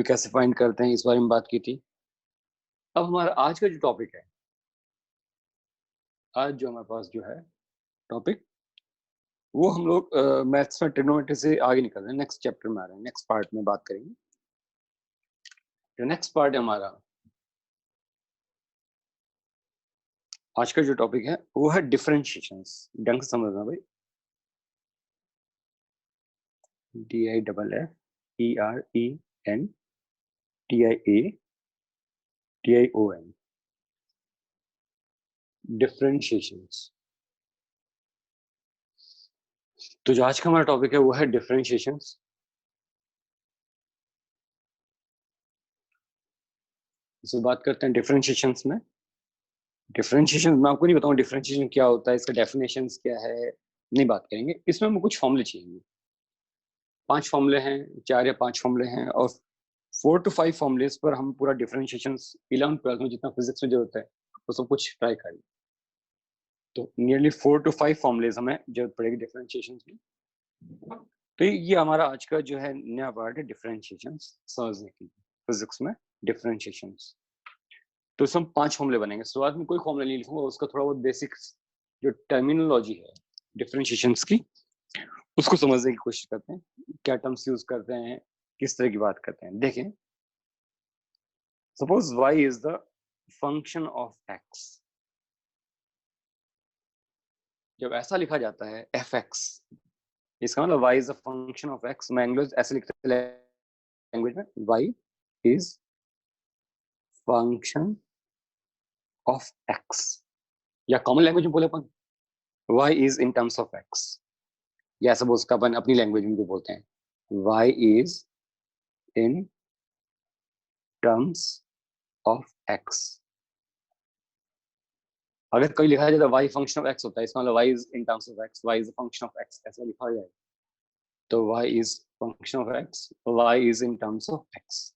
कैसे फाइंड करते हैं इस बारे में बात की थी। अब हमारा आज का जो टॉपिक है, आज जो हमारे पास जो है टॉपिक, वो हम लोग मैथ्स में ट्रिग्नोमेट्री से आगे निकल रहे हैं, नेक्स्ट चैप्टर में आ रहे हैं, नेक्स्ट पार्ट में बात करेंगे। जो नेक्स्ट पार्ट है हमारा आज का जो टॉपिक है वो है डिफरेंशिएशंस। ढंग से समझना भाई, DIFFERENTIATION, डिफरेंशिएशंस। तो जो आज का हमारा टॉपिक है वो है डिफरेंशिएशंस। इससे बात करते हैं डिफरेंशिएशंस में। डिफरेंशिएशन मैं आपको नहीं बताऊंगा डिफरेंशिएशन क्या होता है, इसका डेफिनेशंस क्या है, नहीं बात करेंगे। इसमें हमें कुछ फॉर्मूले चाहिए, 5 फॉर्मूले हैं, 4 या 5 फॉर्मूले हैं, और 4 to 5 फॉर्मूलेस पर हम पूरा डिफरेंशिएशन 11th 12th में जितना फिजिक्स में जरूरत है वो सब कुछ ट्राई करेंगे। तो नियरली 4 to 5 फॉर्मूलेस हमें जरूरत पड़ेगी डिफरेंशिएशन की। तो ये हमारा आज का जो है नया पार्ट है डिफरेंशिएशन समझने की फिजिक्स में डिफरेंशिएशन। तो इसमें 5 फॉर्मूले बनेंगे। शुरुआत में कोई फॉर्मूला नहीं लिखूंगा, उसका थोड़ा बहुत बेसिक जो टर्मिनोलॉजी है डिफरेंशिएशंस की उसको समझने की कोशिश करते हैं, क्या टर्म्स यूज करते हैं, किस तरह की बात करते हैं। देखें, suppose y is the function of x। जब ऐसा लिखा जाता है fx, इसका मतलब y is the function of x। मैं इंग्लिश ऐसे लिखते हैं लैंग्वेज में, y is function of x, या कॉमन लैंग्वेज में बोले अपन y is in terms of x, या सब उसका अपन अपनी लैंग्वेज में भी बोलते हैं y is in terms of x। अगर कोई लिखा जाए तो y फंक्शन ऑफ x होता है, इसका मतलब y is in terms of x, y is a function of x ऐसा लिखा जाए तो y is function of x, y is in terms of x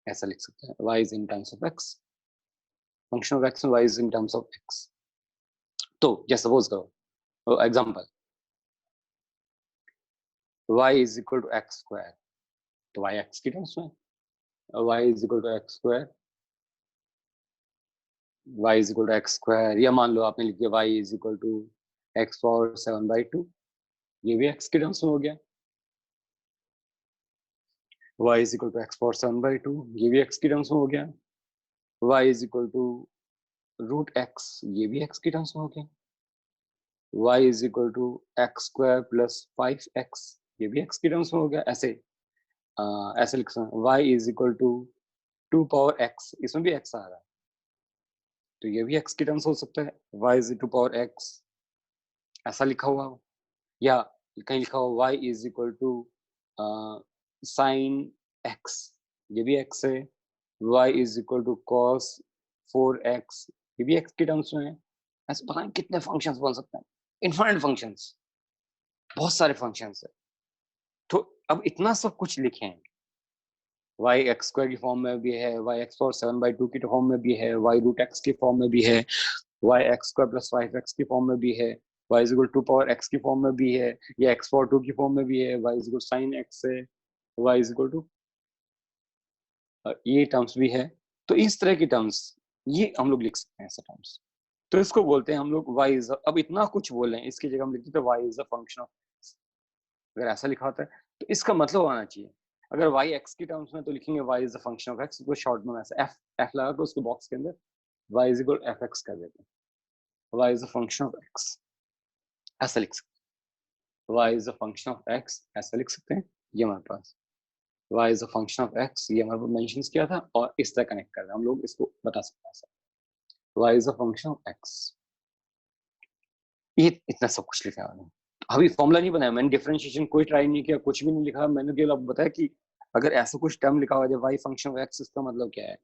ऐसा लिख सकते हैं। y is in terms of x, function of x, y is in terms of x। तो जैसे सपोज करो example, y is equal to x square, तो y x की terms में, y is equal to x square, y is equal to x square, या मान लो आपने लिख दिया y is equal to x power 7/2, ये भी x के टर्म्स में हो गया। y is equal to x power 7/2, ये भी x के टर्म्स में हो गया। y is equal to root x, ये भी x के टर्म्स में हो गया। y is equal to x square plus 5x, ये भी x के टर्म्स में हो गया। ऐसे ऐसे लिख सकते हैं y is equal to 2 power x, इसमें भी x आ रहा है तो ये भी x के टर्म्स हो सकता है, y इज 2 पावर x ऐसा लिखा हुआ हो, या कहीं लिखा हो y is equal to sine x, ये भी x है। y is equal to cos 4x, ये भी x के टर्म्स में है। ऐसे पता नहीं कितने फंक्शंस बन सकते हैं, इनफाइनाइट फंक्शंस, बहुत सारे फंक्शंस है। तो अब इतना सब कुछ लिखे हैं, y x स्क्वायर की फॉर्म में भी है, y x पावर 7/2 की फॉर्म में भी है, y रूट x की फॉर्म में भी है, y x square plus 5x की फॉर्म में भी है, y is equal 2 power x की फॉर्म में भी है, या x पावर 2 की फॉर्म में भी है, y is equal sine x है, y इज इक्वल टू ये टर्म्स भी है। तो इस तरह की टर्म्स ये हम लोग लिख सकते हैं ऐसे टर्म्स। तो इसको बोलते हैं हम लोग y इज, अब इतना कुछ बोल रहे हैं इसकी जगह हम लिखते हैं y is a function of. अगर ऐसा लिखा होता है तो इसका मतलब आना चाहिए, अगर y x की टर्म्स में तो लिखेंगे y is a function of x, तो शॉर्ट में ऐसे f लगा कर उसके बॉक्स के अंदर y इज इक्वल fx कर देते हैं, y is a function of x ऐसा लिख सकते हैं, y is a function of x ऐसा लिख सकते हैं। ये हमारे पास y is a function of x, ये हमारे पास मेंशन किया था, और इस तरह कनेक्ट कर रहे हैं हम लोग, इसको बता सकते हैं ऐसा, y is a function of x। ये इतना सब कुछ लिखा है। अभी फॉर्मूला नहीं बनाया मैंने, डिफरेंशिएशन कोई ट्राई नहीं किया, कुछ भी नहीं लिखा मैंने, केवल आपको बताया कि अगर ऐसा कुछ टर्म लिखा हुआ है y फंक्शन ऑफ x, इसका मतलब क्या है।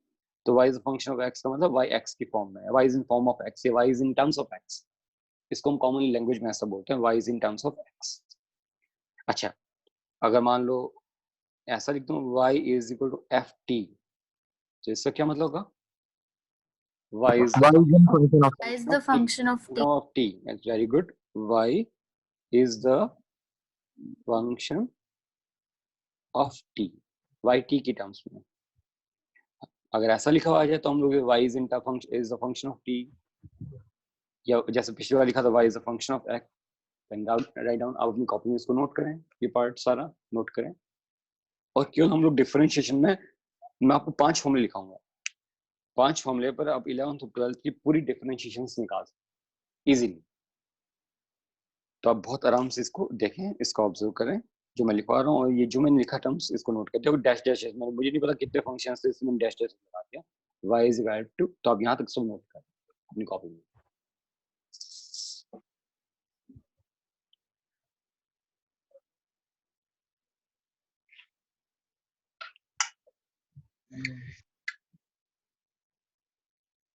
तो y is function of x का मतलब y x की फॉर्म में है, y is in form of x, या y is in terms of x। इसको हम कॉमन लैंग्वेज में ऐसा बोलते हैं, y is in terms of x। अच्छा, अगर मान लो ऐसा लिख दूं y is equal to ft, तो इसका क्या मतलब होगा, y is Y is the function of is the function of t. of t, that's very good, y is the function of t। y t की टर्म्स में। अगर ऐसा लिखा हुआ आ जाए तो हम लोग y is in is the function of t, या जैसे पिछली बार लिखा था y is the function of x, write down. आप अपनी कॉपी में इसको नोट करें, ये पार्ट सारा नोट करें। और केवल हम लोग डिफरेंशिएशन में मैं आपको 5 फॉर्मूले लिखाऊंगा, 5 फॉर्मूले पर आप 11th और 12th की पूरी डिफरेंशिएशन निकाल सकते इजीली। तो आप बहुत आराम से इसको देखें, इसको ऑब्जर्व करें जो मैं लिखवा रहा हूँ, और ये जो मैंने लिखा टर्म्स इसको नोट कर देखो। डैश डैश मैंने, मुझे नहीं पता कितने फंक्शंस थे, इसमें डैश डैश लगा दिया, y इज इक्वल टू, तो आप यहाँ तक सब नोट करें अपनी कॉपी में।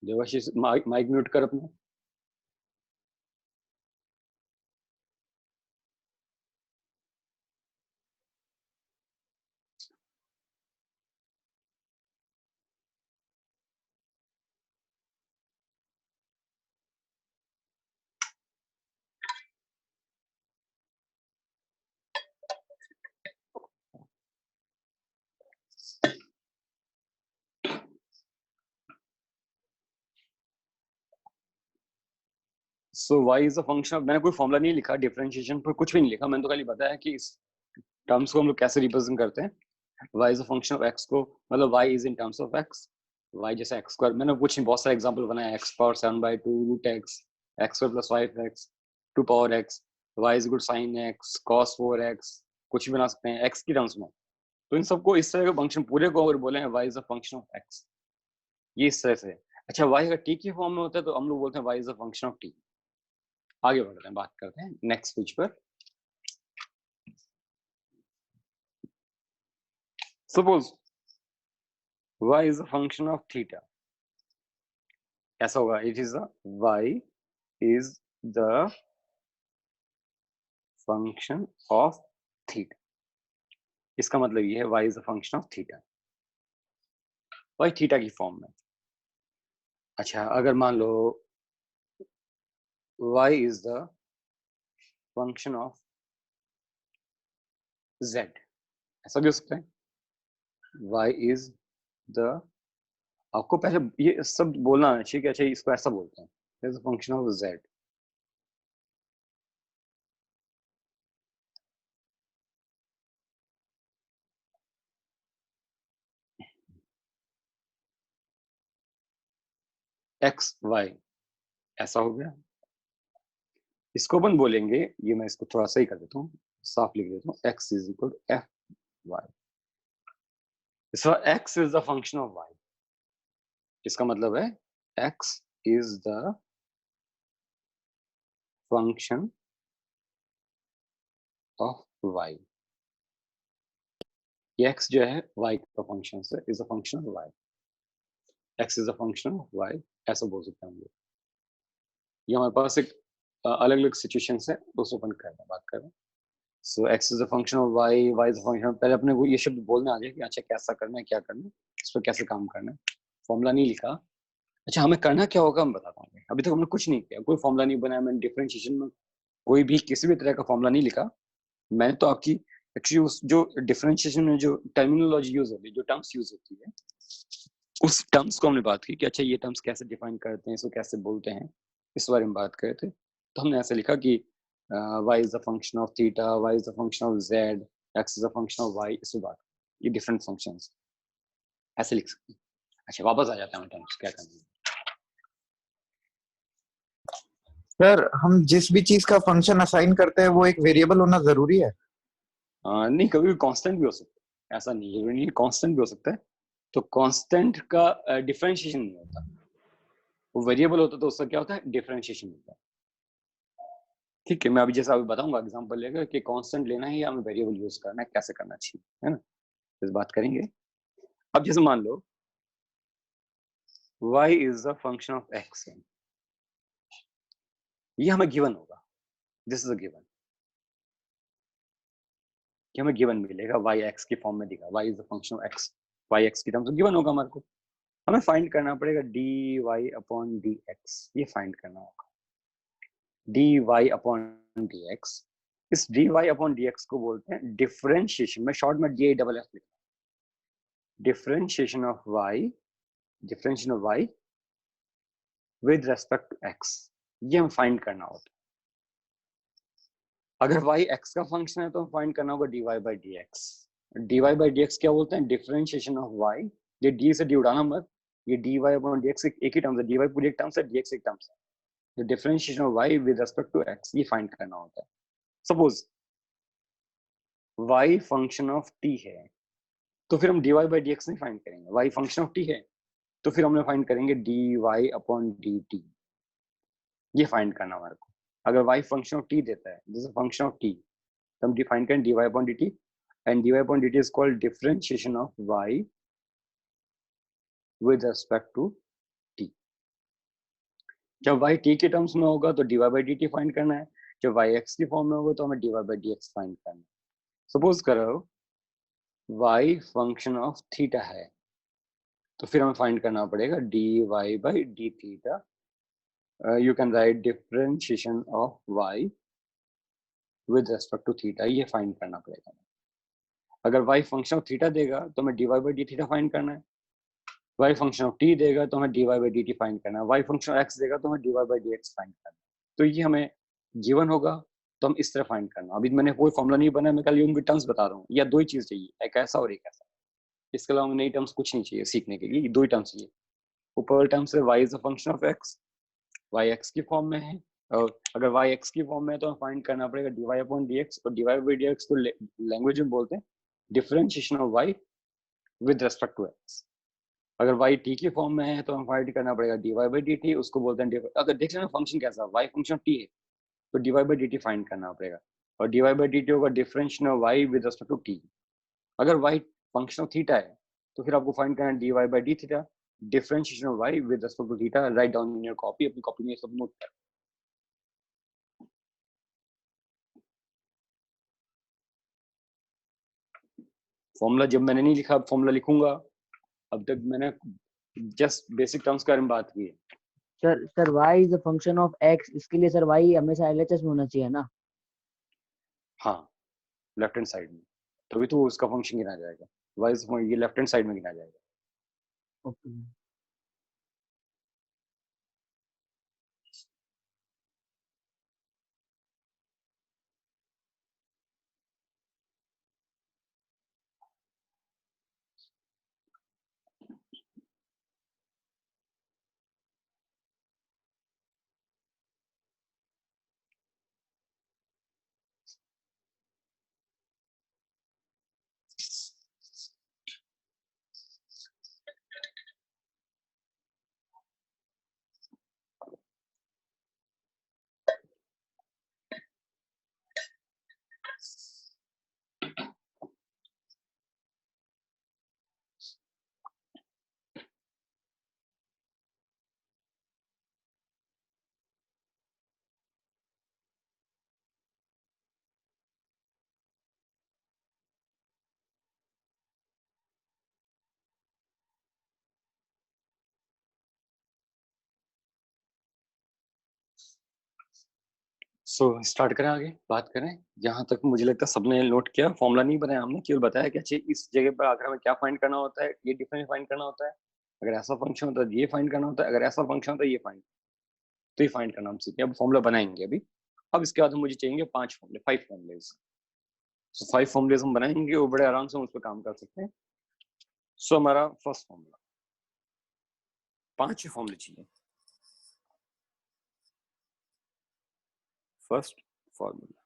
देवाशीष माइक म्यूट कर अपना। सो y is a function of, मैंने कोई फॉर्मूला नहीं लिखा डिफरेंशिएशन पर, कुछ भी नहीं लिखा, मैंने तो खाली बताया कि इस टर्म्स को हम लोग कैसे रिप्रेजेंट करते हैं। y is a function of x को, मतलब y is in terms of x, y जैसे x स्क्वायर, मैंने कुछ नहीं, बहुत सारे एग्जांपल बनाए, x power 7/2 root x, x square plus 5x, 2 power x, y is equal sin x, cos 4x, कुछ भी बना सकते हैं x की टर्म्स में। तो इन सबको इस तरह के फंक्शन पूरे को अगर बोले y is a function of x, ये इस तरह से। अच्छा, y अगर t की फॉर्म में होता है तो हम लोग बोलते हैं y is a function of t। आगे बढ़ते हैं, बात करते हैं नेक्स्ट पेज पर। Suppose y is a function of theta, ऐसा होगा, it is a y is the function of theta। इसका मतलब ये है y is a function of theta, y theta की फॉर्म में। अच्छा, अगर मान लो y is the function of z, ऐसा भी हो सकता है, y is the, आपको पहले ये सब बोलना आना चाहिए कि अच्छा इसको ऐसा बोलते हैं, is a function of z। x y ऐसा हो गया, इसको अपन बोलेंगे, ये मैं इसको थोड़ा सही कर देता हूँ, साफ लिख देता हूँ, x is equal f y। इसका x is the function of y, इसका मतलब है x is the function of y। ये x जो है y का फंक्शन है, is a function of y, x is a function of y, ऐसा बोल सकते हैं हम लोग। ये हमारे पास एक अलग अलग सिचुएशन है, उसको अपन कर रहे हैं, बात कर रहे हैं। सो x is a function of y, y is a function, पहले अपने को ये शब्द बोलने आ जाए कि अच्छा कैसा करना है, क्या करना है, इस पर कैसे काम करना है, फॉर्मूला नहीं लिखा। अच्छा, हमें करना क्या होगा मैं बताता हूँ, अभी तक हमने कुछ नहीं किया, कोई फॉर्मूला नहीं बनाया, मैंने डिफरेंशिएशन में कोई भी किसी भी तरह का फॉर्मूला नहीं लिखा। मैंने तो आपकी एक्चुअली उस जो डिफरेंशिएशन में जो टर्मिनोलॉजी यूज होती है, जो टर्म्स यूज होती है, उस टर्म्स को हमने बात की कि अच्छा ये टर्म्स कैसे डिफाइन करते हैं, इसको कैसे बोलते हैं, इस बारे में बात करे थे। तो हमने ऐसे लिखा कि y is the function of theta, y is the function of z, x is the function of y, इस बात, ये डिफरेंट फंक्शंस ऐसे लिख सकते हैं। अच्छा, वापस आ जाते हैं टर्म्स, क्या करना है। सर, हम जिस भी चीज का फंक्शन असाइन करते हैं वो एक वेरिएबल होना जरूरी है? नहीं, कभी भी कांस्टेंट भी हो सकता है, ऐसा नहीं जरूरी नहीं, कांस्टेंट भी हो सकता है। तो कांस्टेंट का डिफरेंशिएशन नहीं होता, वो वेरिएबल होता तो उसका क्या होता है, डिफरेंशिएशन होता है। ठीक है, मैं अभी जैसा अभी बताऊंगा एग्जांपल लेकर कि कांस्टेंट लेना है या हमें वेरिएबल यूज करना है, कैसे करना चाहिए, है ना, इस बात करेंगे। अब जैसे मान लो y is the function of x, ये हमें गिवन होगा, दिस इज अ गिवन, कि हमें गिवन मिलेगा y x की फॉर्म में दिखा, y is the function of x, y x की टर्म्स में गिवन होगा हमारे को। हमें फाइंड करना पड़ेगा dy अपॉन dx, ये फाइंड करना होगा dy अपॉन dx। इस dy अपॉन dx को बोलते हैं डिफरेंशिएशन में, शॉर्ट में DAFF लिखते हैं, differentiation of y with respect to x, ये हम फाइंड करना होता है। अगर y x का फंक्शन है तो हम फाइंड करना होगा dy by dx। dy by dx क्या बोलते हैं? Differentiation of y। ये d से d उड़ाना मत, ये dy upon dx एक ही टर्म है, dy पूरी एक टर्म है, dx एक टर्म है। तो differentiation of y with respect to x ये फाइंड करना होता है। Suppose y function of t है तो फिर हम dy by dx नहीं फाइंड करेंगे, y फंक्शन ऑफ t है तो फिर हमने फाइंड करेंगे dy अपॉन dt, ये फाइंड करना हमारे को। अगर y फंक्शन ऑफ t देता है, this is function of t, तो हम डिफाइन करें dy upon dt, and dy upon dt is called differentiation of y with respect to t। जब y t के टर्म्स में होगा तो dy by dt फाइंड करना है, जब y x की फॉर्म में होगा तो हमें dy by dx फाइंड करना है। सपोज करो y फंक्शन ऑफ थीटा है तो फिर हमें फाइंड करना पड़ेगा dy by d theta. You can write differentiation of y with respect to theta, ये फाइंड करना पड़ेगा। अगर y फंक्शन ऑफ थीटा देगा तो हमें dy by d theta find करना है, y फंक्शन ऑफ t देगा तो हमें dy by dt फाइंड करना है, y फंक्शन ऑफ x देगा तो हमें dy by dx फाइंड करना है। तो ये हमें गिवन होगा तो हम इस तरह फाइंड करना। अभी मैंने कोई फॉर्मूला नहीं बनाया, मैं खाली उनकी टर्म्स बता रहा हूँ, या दो ही चीज चाहिए, एक ऐसा और एक ऐसा। इसके अलावा नई टर्म्स कुछ नहीं चाहिए सीखने के लिए, दो ही टर्म्स चाहिए। ऊपर टर्म से y is a function of x, y x की फॉर्म में है, और अगर y x की फॉर्म में है तो हमें फाइंड करना पड़ेगा dy अपॉन dx, और dy by dx को लैंग्वेज में बोलते हैं differentiation of y with respect to x। अगर y t की फॉर्म में है तो हम फाइंड करना पड़ेगा dy by dt, उसको बोलते हैं अगर देख लेना फंक्शन कैसा, y फंक्शन ऑफ t है तो dy by dt फाइंड करना पड़ेगा, और dy by dt होगा differentiation of y with respect to t। अगर y फंक्शन ऑफ थीटा है तो फिर आपको फाइंड करना है dy by d theta, differentiation of y with respect to theta. Write down in your copy, अपनी copy में सब नोट कर। फॉर्मूला जब मैंने नहीं लिखा, अब फॉर्मूला लिखूंगा। अब तक मैंने जस्ट बेसिक टर्म्स के बारे में बात की है। Sir y is a function of x, इसके लिए सर y हमेशा LHS में होना चाहिए ना? हाँ, लेफ्ट हैंड साइड में, तभी तो उसका फंक्शन गिना जाएगा। वाइज ये लेफ्ट हैंड साइड में गिना जाएगा। ओके। सो स्टार्ट करें, आगे बात करें। जहां तक मुझे लगता है सबने नोट किया, फॉर्मूला नहीं बनाया हमने, केवल बताया कि अच्छे इस जगह पर आकर हमें क्या फाइंड करना होता है, ये डिफरेंस फाइंड करना होता है, अगर ऐसा फंक्शन होता है ये फाइंड करना होता है, अगर ऐसा फंक्शन होता है ये फाइंड, तो ये फाइंड करना हम सीखे। अब फॉर्मूला बनाएंगे अभी। अब इसके बाद मुझे चाहिए 5 फॉर्मूले, 5 फॉर्मूलेज। सो 5 फॉर्मूलेज हम बनाएंगे और बड़े आराम से हम उस पर काम कर सकते हैं। सो हमारा फर्स्ट फॉर्मूला, 5 फॉर्मूले चाहिए। फर्स्ट फॉर्मूला,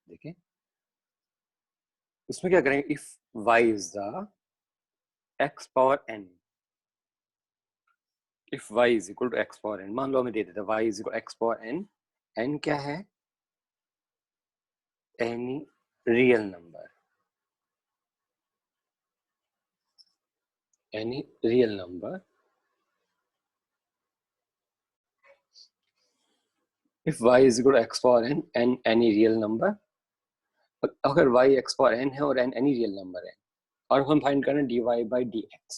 देखिए इसमें क्या करेंगे, if y is the x power n, if y is equal to x power n, मान लो हमें दे देता y is equal x power n, n क्या है, any real number, any real number if y is equal to x power n and any real number, अगर y x power n है और n any real number है, और हम find करें dy by dx,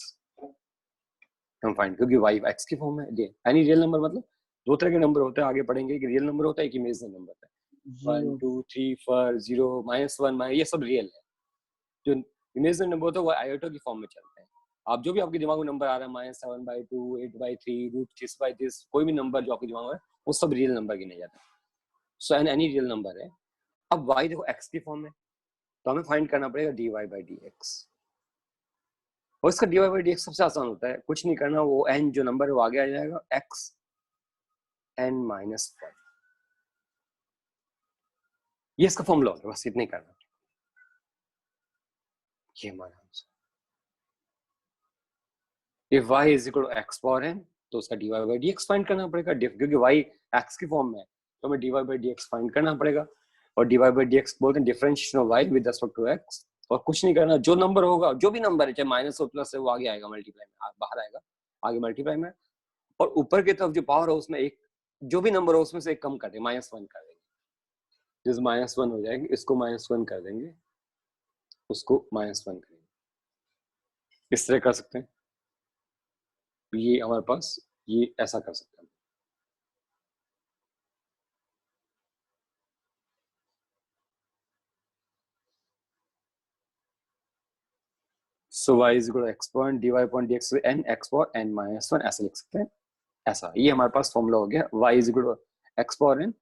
हम फाइंड, क्योंकि y x की फॉर्म है, एनी रियल नंबर मतलब दो तरह के नंबर होते हैं, आगे पढ़ेंगे, एक रियल नंबर होता है, एक इमेजिनरी नंबर है, 1 2 3 4 0 -1 ये सब रियल है। जो इमेजिनरी नंबर होता है वो आयोटा की फॉर्म में चलते हैं। आप जो भी आपके दिमाग में नंबर आ रहा है -7/2 8/3 √6/this, कोई भी नंबर जो आपके दिमाग में है वो सब रियल नंबर गिने जाते हैं। सो एनी रियल नंबर है। अब y देखो x की फॉर्म में, तो हमें फाइंड करना पड़ेगा dy by dx, और इसका dy by dx सबसे आसान होता है, कुछ नहीं करना, वो n जो नंबर है वो आगे आ जाएगा, x n -1, ये इसका फॉर्मूला होगा, बस इतना ही करना, ये हमारा answer. if y is equal to x power n, तो उसका dy by dx फाइंड करना पड़ेगा, क्योंकि y x की फॉर्म में है तो हमें dy by dx फाइंड करना पड़ेगा, और dy by dx बोलते हैं differentiation of y with respect to x, और कुछ नहीं करना, जो नंबर होगा, जो भी नंबर है, चाहे माइनस हो प्लस है, वो आगे आएगा मल्टीप्लाई में, बाहर आएगा आगे मल्टीप्लाई में, और ऊपर की तरफ जो पावर है उसमें एक, जो भी नंबर हो उसमें से एक कम कर देंगे, -1 कर देंगे, जिस -1 हो जाएगी इसको -1 कर देंगे, उसको -1 करेंगे, इस तरह कर सकते हैं, ये हमारे पास, ये ऐसा कर सकते हैं। So y is equal to x point dy upon dx n x power n minus 1, ऐसा लिख सकते हैं, ऐसा, ये हमारे पास फॉर्मूला हो गया, y is equal to x power n,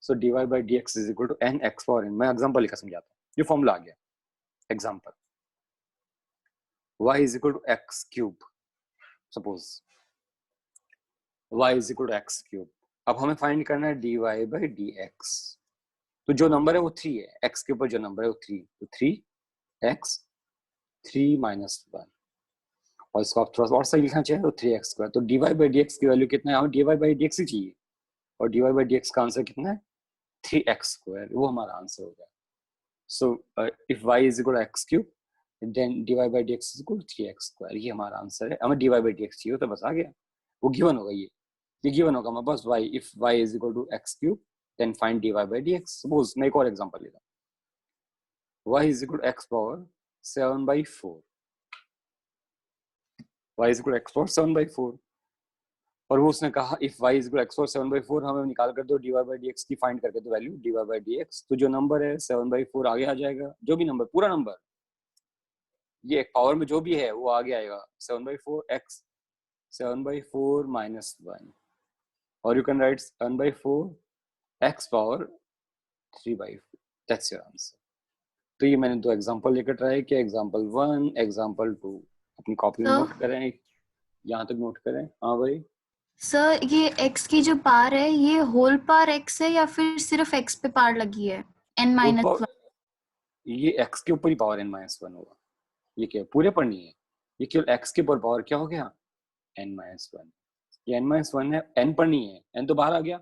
so dy by dx is equal to n x power n। मैं एग्जांपल लिखा समझाता हूँ, ये फॉर्मूला आ गया, example y is equal to x cube, suppose y is equal to x cube, अब हमें find करना है dy by dx, तो जो नंबर है वो 3 है, x के ऊपर जो नंबर है वो 3, तो 3x 3 minus 1, और इसको आप थोड़ा सा और सही लिखना चाहिए तो 3x², तो dy by dx की वैल्यू कितना है, हमें dy by dx ही चाहिए, और dy by dx का आंसर कितना है 3x², वो हमारा आंसर हो गया। So if y is equal to x cube then dy by dx is equal to 3x², ये हमारा आंसर है, हमें dy by dx चाहिए तो बस आ गया, वो गिवन होगा, ये गिवन होगा हमारे पास, y if y is equal to x cube then find dy by dx। Suppose मैं एक और एग्जांपल लेता हूँ, y is equal to x power 7/4, y is equal to x power 7/4, और वो उसने कहा if y is equal to x power 7/4, हमें निकाल कर दो dy by dx की, फाइंड करके दो वैल्यू dy by dx, तो जो नंबर है 7/4 आगे आ जाएगा, जो भी नंबर, पूरा नंबर, ये एक पावर में जो भी है वो आगे आएगा, 7/4 x 7/4 minus 1, और you can write 7/4 x power 3/4, that's your answer। तो ये मैंने दो एग्जांपल लेकर ट्राई किया, एग्जांपल 1 एग्जांपल 2, अपनी कॉपी में नोट करें, यहाँ तक नोट करें। हाँ भाई सर, ये x की जो पार है ये होल पार x है या फिर सिर्फ x पे पार लगी है n-1? ये x के ऊपर ही पावर n-1 होगा, ये क्या पूरे पर नहीं है, ये केवल x के ऊपर पावर क्या हो गया n-1, ये n-1 है, n पर नहीं है, n तो बाहर आ गया,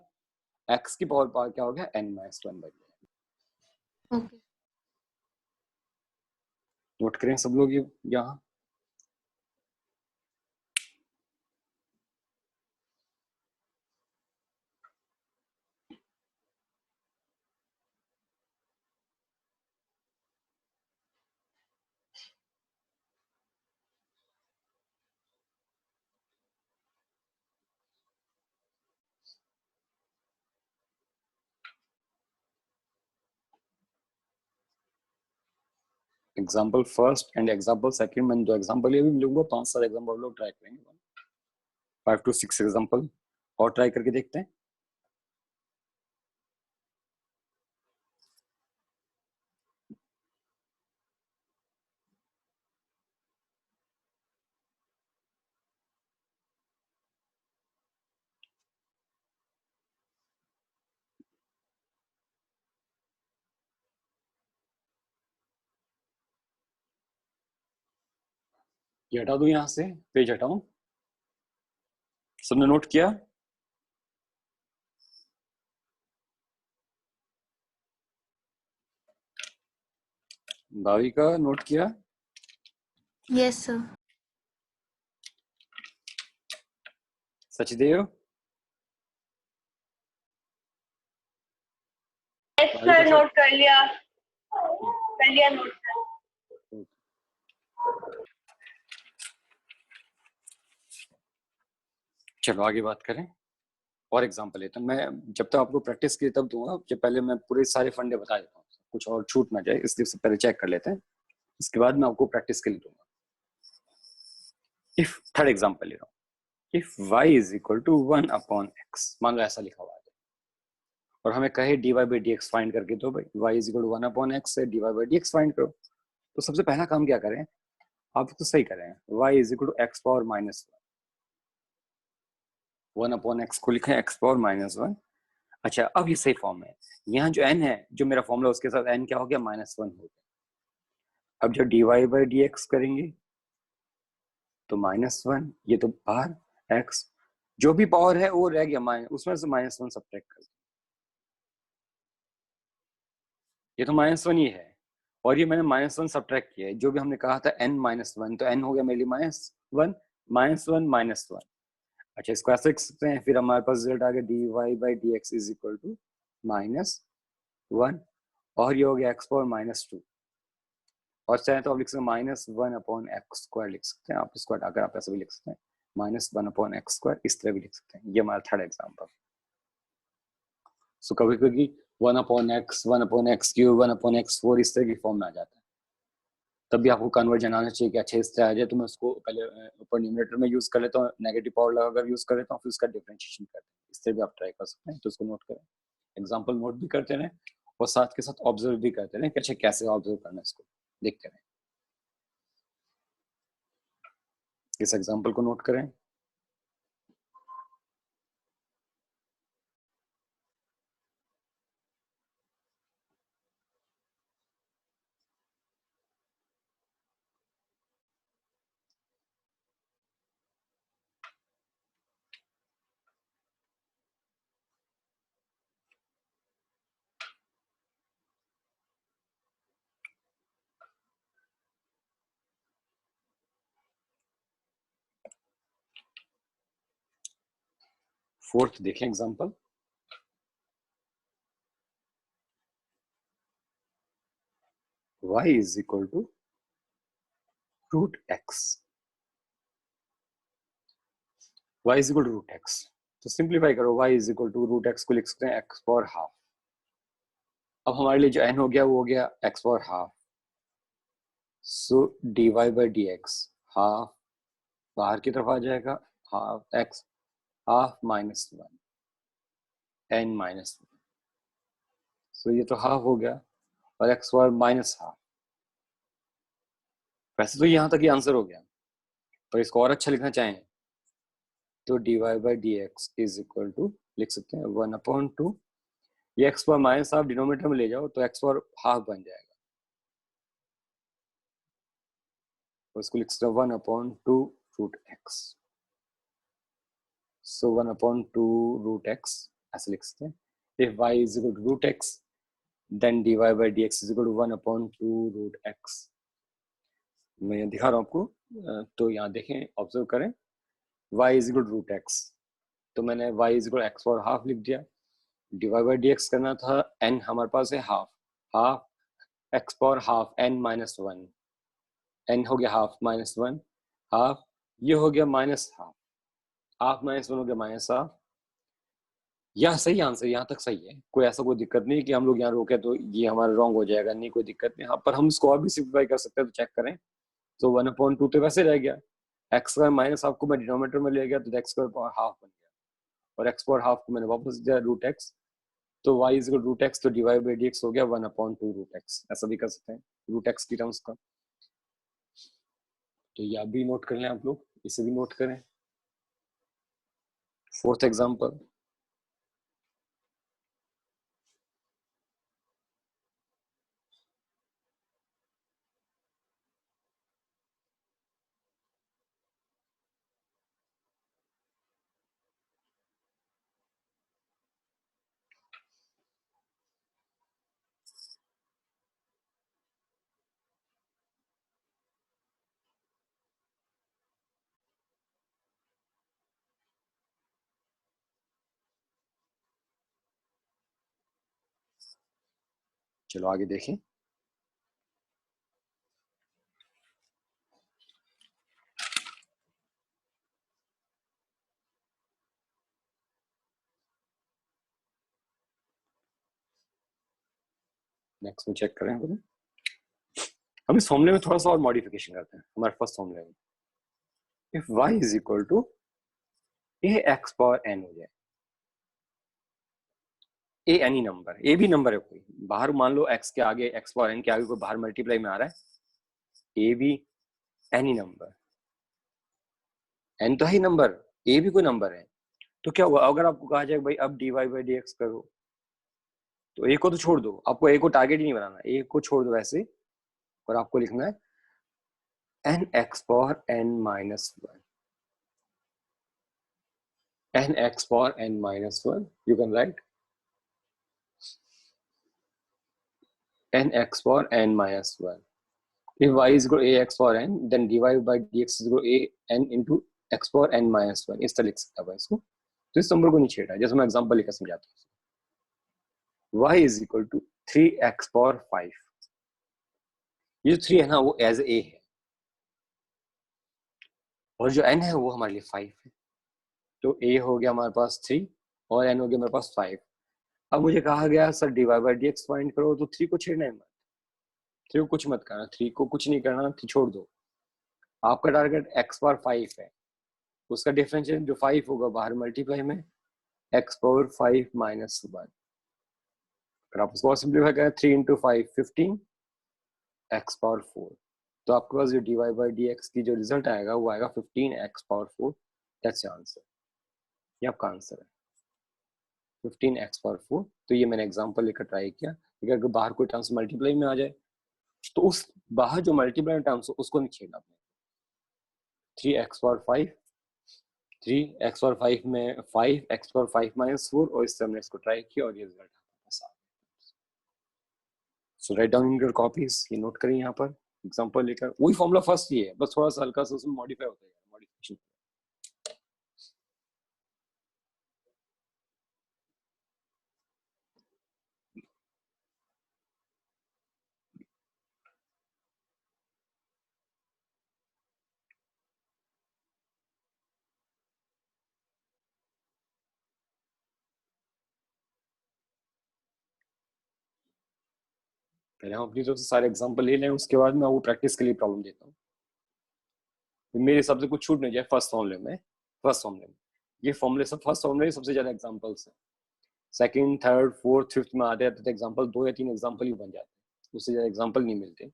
x की पावर क्या हो गया n-1 बन गया। ओके, नोट करें सब लोग ये यहाँ। Example first and example second, मैंने दो एग्जाम्पल ये भी लूंगा, 5-7 एग्जाम्पल लोग ट्राई करेंगे, 5 to 6 एग्जाम्पल और ट्राई करके देखते हैं। ये हटा दूं, यहाँ से पेज हटाऊं, सबने नोट किया? भाविका नोट किया? Yes sir. Sachdev sir note कर लिया नोट कर। चलो आगे बात करें और एग्जांपल लेते हैं। मैं जब तक आपको प्रैक्टिस की तब दूंगा, जब पहले मैं पूरे सारे फंडे बता देता हूँ, कुछ और छूट ना जाए, इसलिए से पहले चेक कर लेते हैं, इसके बाद मैं आपको प्रैक्टिस के लिए दूंगा। इफ थर्ड एग्जांपल ले रहा हूँ, if y is equal to 1 upon x, मान लो ऐसा लिखा हुआ है और हमें कहे dy बाई dx फाइंड करके दो भाई, y is equal to 1 upon x से dy बाई dx फाइंड करो। तो सबसे पहला काम क्या करें, आप तो सही करें, y is equal to x power minus 1 upon x को लिखें x पावर माइनस 1। अच्छा, अब ये सही फॉर्म है, यहाँ जो n है, जो मेरा फॉर्मूला, उसके साथ n क्या हो गया, -1 हो गया। अब जब dy बाई dx करेंगे तो -1, ये तो बाहर, x जो भी पावर है वो रह गया, उसमें से -1 सब्ट्रैक्ट कर, ये तो -1 ही है, और ये मैंने -1 सब्ट्रैक्ट किया है, जो भी हमने कहा था n-1, तो n हो गया मेरे लिए -1, -1 अच्छा, इसको ऐसे लिख सकते हैं, फिर हमारे पास रिजल्ट आ गया dy by dx is equal to -1, और ये हो गया x पावर -2, और चाहे तो आप लिख सकते हैं -1 अपॉन एक्स स्क्वायर लिख सकते हैं, आप इसको अगर आप ऐसे भी लिख सकते हैं, -1 अपॉन एक्स स्क्वायर, इस तरह भी लिख सकते हैं। ये हमारा थर्ड एग्जाम्पल। सो कभी कभी 1 upon x, 1 upon x cube, 1 upon x 4 इस तरह की फॉर्म में आ जाता है, तब भी आपको कन्वर्जन आना चाहिए कि अच्छा इस तरह आ जाए, तो मैं उसको पहले ऊपर न्यूमरेटर में यूज कर लेता हूँ, नेगेटिव पावर लगाकर यूज कर लेता हूँ, फिर उसका डिफरेंशिएशन करते हैं, इस तरह भी आप ट्राई कर सकते हैं। तो उसको नोट करें, एग्जाम्पल नोट भी करते रहें और साथ के साथ ऑब्जर्व भी करते रहें कि अच्छा कैसे ऑब्जर्व करना है, इसको देखते रहें। इस एग्जाम्पल को नोट करें, फोर्थ देखें example, y is equal to root x, y is equal to root x, तो सिंप्लीफाई करो, y is equal to root x को लिख सकते हैं x पावर हाफ। अब हमारे लिए जो n हो गया वो हो गया x power half, so dy by dx half बाहर की तरफ आ जाएगा, हाफ x हाफ -1 n-1, सो ये तो हाफ हो गया, और x पावर -हाफ। वैसे तो यहाँ तक ये आंसर हो गया, पर इसको और अच्छा लिखना चाहें तो dy by dx is equal to लिख सकते हैं 1/2, ये x पावर -हाफ डिनोमिनेटर में ले जाओ तो x पावर हाफ बन जाएगा, उसको लिख सकते हैं 1/2 root x, so 1/2 root x ऐसे लिख सकते हैं। If y is equal to root x then dy by dx is equal to 1/2 root x. मैं दिखा रहा हूँ आपको, तो यहाँ देखें, ऑब्जर्व करें, y is equal to root x, तो मैंने y is equal x power half लिख दिया, dy बाई dx करना था, n हमारे पास है half, half x power half n-1, n हो गया हाफ -1, हाफ ये हो गया -हाफ, हाफ -1 हो गया -हाफ। यह सही आंसर, यहाँ तक सही है, कोई ऐसा कोई दिक्कत नहीं कि हम लोग यहाँ रोके तो ये हमारा रॉन्ग हो जाएगा, नहीं कोई दिक्कत नहीं। हाँ, पर हम इसको और भी सिंप्लीफाई कर सकते हैं, तो चेक करें, तो 1/2 तो वैसे रह गया, एक्स स्क्वायर माइनस हाफ को मैं डिनोमिनेटर में ले गया तो एक्स स्क्वायर हाफ बन गया, और एक्स पावर हाफ को मैंने वापस दिया रूट एक्स, तो y इज रूट एक्स, तो डिवाइड बाई डी एक्स हो गया 1/2 रूट एक्स, ऐसा भी कर सकते हैं रूट एक्स की टर्म्स का। तो ये भी नोट कर लें आप लोग, इसे भी नोट करें। फोर्थ एग्जांपल, चलो आगे देखें। नेक्स्ट में चेक करें हम इस फॉर्मूले में थोड़ा सा और मॉडिफिकेशन करते हैं। हमारे फर्स्ट फॉर्मूले में if y is equal to a x power n हो जाए, ए एनी नंबर, ए भी नंबर है कोई बाहर, मान लो x के आगे, x पावर n के आगे कोई बाहर मल्टीप्लाई में आ रहा है, ए भी एनी नंबर, n तो है नंबर, ए भी कोई नंबर है, तो क्या हुआ अगर आपको कहा जाए भाई अब dy बाई डी एक्स करो, तो ए को तो छोड़ दो, आपको ए को टारगेट ही नहीं बनाना, ए को छोड़ दो वैसे, और आपको लिखना है n x power n minus one, n x power n minus one, you can write n x power n minus one. If y is equal to ax power n, then dy by dx is equal to a n into x power n minus 1. इस तरह लिख सकता है इसको, तो इस number को नहीं छेड़ा, जैसे मैं एग्जांपल लेकर समझाता हूँ। y is equal to 3x power 5. ये जो 3 है ना वो एज a है, और जो n है वो हमारे लिए 5 है, तो a हो गया हमारे पास 3 और n हो गया हमारे पास 5. अब मुझे कहा गया sir dy by dx find करो, तो 3 को छेड़ना है मत, 3 को कुछ मत करना, 3 को कुछ नहीं करना, 3 छोड़ दो. आपका टारगेट x पावर 5 है, उसका डिफरेंशियल जो 5 होगा बाहर मल्टीप्लाई में x पावर 5 माइनस 1. अगर आप उसको सिंप्लीफाई करें 3 इंटू 5 15 x पावर 4, तो आपके पास जो dy बाई डी एक्स की जो रिजल्ट आएगा वो आएगा 15 x power 4. That's your answer, ये आपका आंसर है 15 x पावर 4. तो ये मैंने एग्जांपल लेकर ट्राई किया, अगर बाहर कोई टर्म्स मल्टीप्लाई में आ जाए तो उस बाहर जो मल्टीप्लाई टर्म्स हो उसको नहीं छेड़ना आपने. 3x पावर 5, 3x पावर 5 में 5x पावर 5 माइनस 4, और इससे हमने इसको ट्राई किया और ये रिजल्ट हमारे पास आ गया. So write down in your copies, ये नोट करें यहाँ पर एग्जांपल लेकर, वही फॉर्मूला फर्स्ट ही है, बस थोड़ा सा हल्का सा उसमें मॉडिफाई होता है, मॉडिफिकेशन. पहले हम अपनी तरफ से सारे एग्जांपल ले लें, उसके बाद मैं वो प्रैक्टिस के लिए प्रॉब्लम देता हूँ. मेरे हिसाब से कुछ छूट नहीं जाए फर्स्ट फॉर्मूले में. ये फॉर्मूले सब फर्स्ट फॉर्मूले सबसे ज्यादा एग्जांपल्स हैं, सेकंड थर्ड फोर्थ फिफ्थ में आते हैं तो एग्जांपल 2 या 3 एग्जांपल ही बन जाते हैं, उससे ज्यादा एग्जांपल नहीं मिलते.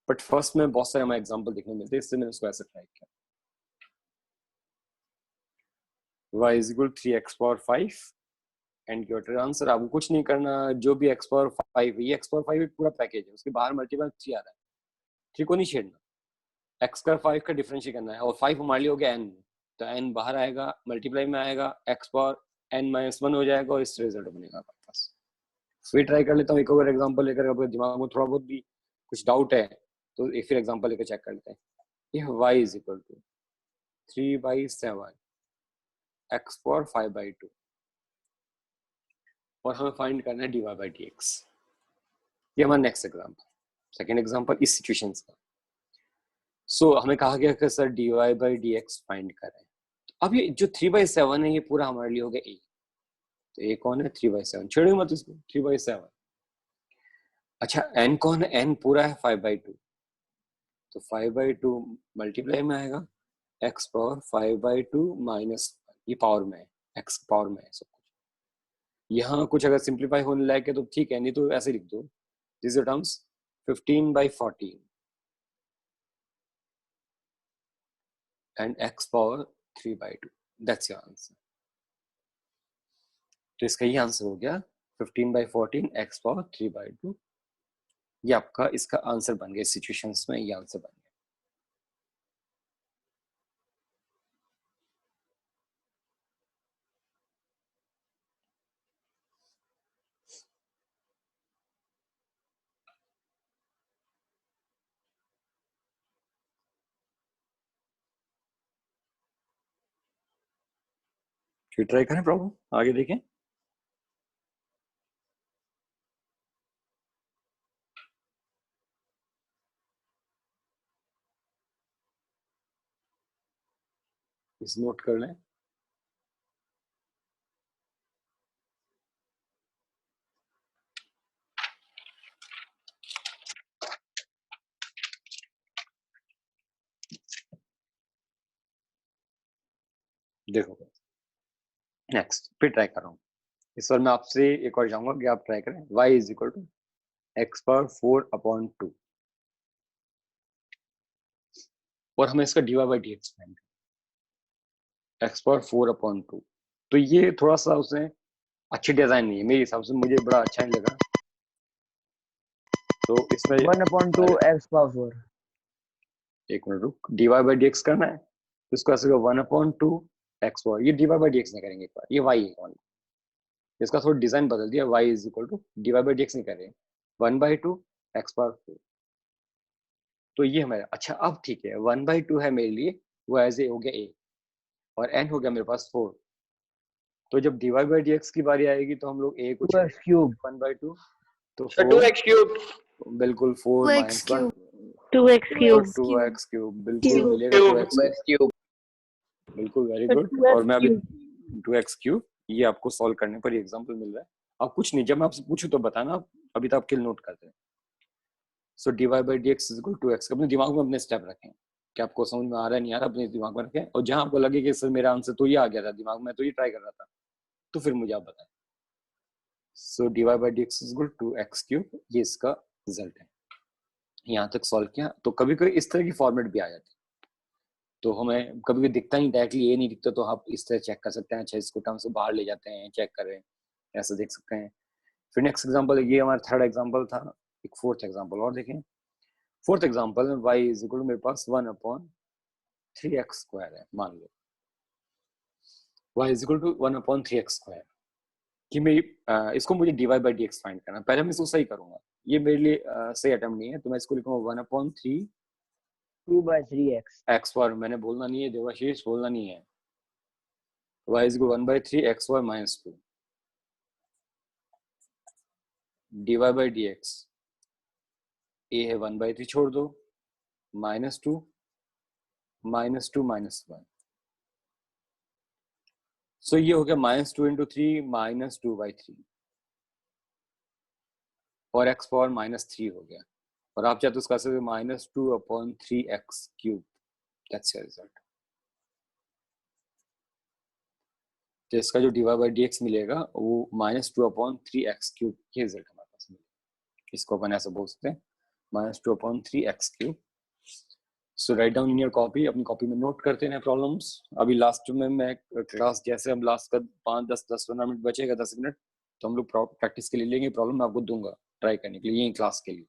बट फर्स्ट में बहुत सारे हमें एग्जांपल देखने मिलते हैं, इससे मैंने उसको ऐसे ट्राई किया. y is equal 3x power 5 and get your answer. आपको कुछ नहीं करना, जो भी x पावर 5 ये x पावर 5 एक पूरा पैकेज है, उसके बाहर मल्टीपल 3 आ रहा है, 3 को नहीं छेड़ना, x का 5 का डिफरेंशिएट करना है, और 5 हमारे लिए हो गया n, तो n बाहर आएगा मल्टीप्लाई में आएगा, x पावर n माइनस 1 हो जाएगा और इस रिजल्ट बनेगा आपके पास. फिर ट्राई कर लेता हूँ एक और एग्जांपल लेकर, अगर दिमाग में थोड़ा बहुत भी कुछ डाउट है तो एक फिर एग्जांपल लेकर चेक कर लेते हैं. ये y is equal to 3/7 x power 5/2, और हमें फाइंड करना है dy बाई डी एक्स. ये हमारा नेक्स्ट एग्जांपल, सेकंड एग्जांपल इस सिचुएशन का. सो हमें कहा गया कि sir dy by d x find करें. अब ये जो 3/7 है ये पूरा हमारे लिए हो गया a, तो a कौन है 3/7, छेड़ो मत इसको, 3/7. अच्छा n कौन है, n पूरा है 5/2, तो 5/2 मल्टीप्लाई में आएगा x पावर 5/2 माइनस, ये पावर में है, x पावर में है सब कुछ. यहाँ कुछ अगर सिंप्लीफाई होने लायक है तो ठीक है, नहीं तो ऐसे लिख दो, this terms 15/14 and x power 3/2. That's your answer. तो इसका ये आंसर हो गया 15/14 x पावर 3/2. ये आपका इसका आंसर बन गया, सिचुएशंस में ये आंसर बन गया. फिर ट्राई करें प्रॉब्लम, आगे देखें. इस नोट कर लें। देखो नेक्स्ट फिर ट्राई कर रहा हूँ। इस बार मैं आपसे एक और चाहूंगा कि आप ट्राई करें। y is equal to x power 4/2 और हमें इसका dy by d x find करना, एक्स पावर 4/2। तो ये थोड़ा सा उसने अच्छी डिजाइन नहीं है मेरे हिसाब से, मुझे बड़ा अच्छा नहीं लगा। तो इसमें 1/2 x पावर 4। एक मिनट रुक, dy बाई डी एक्स करना है तो इसको ऐसे 1/2 एक्स पावर, ये dy बाई डी एक्स नहीं करेंगे एक बार, ये y है। इसका थोड़ा डिजाइन बदल दिया, y is equal to dy by d x नहीं कर रहे, 1/2 एक्स पावर 4। तो ये हमारा अच्छा, अब ठीक है 1/2 है मेरे लिए, वो एज ए हो गया a और n हो गया मेरे पास 4। तो जब dy बाई डी एक्स की बारी आएगी तो हम लोग a को 2x क्यूब 1/2 तो So 4 2x cube. बिल्कुल 4 2x minus 1 cube 2x cube. 2x cube बिल्कुल Cube. मिलेगा, 2x X cube. बिल्कुल वेरी तो गुड। 2x और मैं अभी cube. 2x क्यूब ये आपको सॉल्व करने पर एग्जांपल मिल रहा है। अब कुछ नहीं, जब मैं आपसे पूछूं तो बताना, अभी तो आप किल नोट करते हैं। So dy by d x is equal to x. अपने दिमाग में अपने स्टेप रखें कि आपको समझ में आ रहा है नहीं आ रहा, अपने दिमाग में रखें, और जहां आपको लगे कि सर मेरा आंसर तो ये आ गया था दिमाग में, तो ये ट्राई कर रहा था, तो फिर मुझे आप बताएं। So dy by d x is equal to x cube, ये इसका रिजल्ट है। यहाँ तक सॉल्व किया तो कभी कभी इस तरह की फॉर्मेट भी आ जाती है, तो हमें कभी भी दिखता नहीं डायरेक्टली, ये नहीं दिखता तो आप इस तरह चेक कर सकते हैं। अच्छा इसको टर्म से बाहर ले जाते हैं, चेक कर रहे हैं, ऐसा देख सकते हैं। फिर नेक्स्ट एग्जांपल, ये हमारा थर्ड एग्जांपल था। एक फोर्थ एग्जांपल और देखें। फोर्थ एग्जांपल में y इज इक्वल टू मेरे पास 1/3x स्क्वायर है, मान लो y is equal to 1/3x square कि मेरी इसको मुझे dy by d x find करना है। पहले मैं इसको सही करूंगा, ये मेरे लिए सही अटेम्प्ट नहीं है, तो मैं इसको लिखूंगा 1/3 2/3x एक्स वाई। मैंने बोलना नहीं है, देवाशीष बोलना नहीं है। y is equal 1/3 x y minus 2 dy by d x. ए है 1/3 छोड़ दो, -2 -2 -1। सो ये हो गया -2 × 3 -2/3 और x पावर -3 हो गया। और आप चाहते हो उसका answer -2/3x cube, that's your result. तो इसका जो dy बाई डी एक्स मिलेगा वो -2/3x क्यूब ये रिजल्ट हमारे पास मिलेगा। इसको अपन ऐसा बोल सकते हैं -2/3x cube. So write down in your copy, अपनी कॉपी में नोट करते हैं प्रॉब्लम्स। अभी लास्ट में मैं क्लास जैसे हम लास्ट का 5-10-15 मिनट बचेगा, 10 मिनट, तो हम लोग प्रैक्टिस के लिए लेंगे। प्रॉब्लम मैं आपको दूंगा ट्राई करने के लिए यही क्लास के लिए।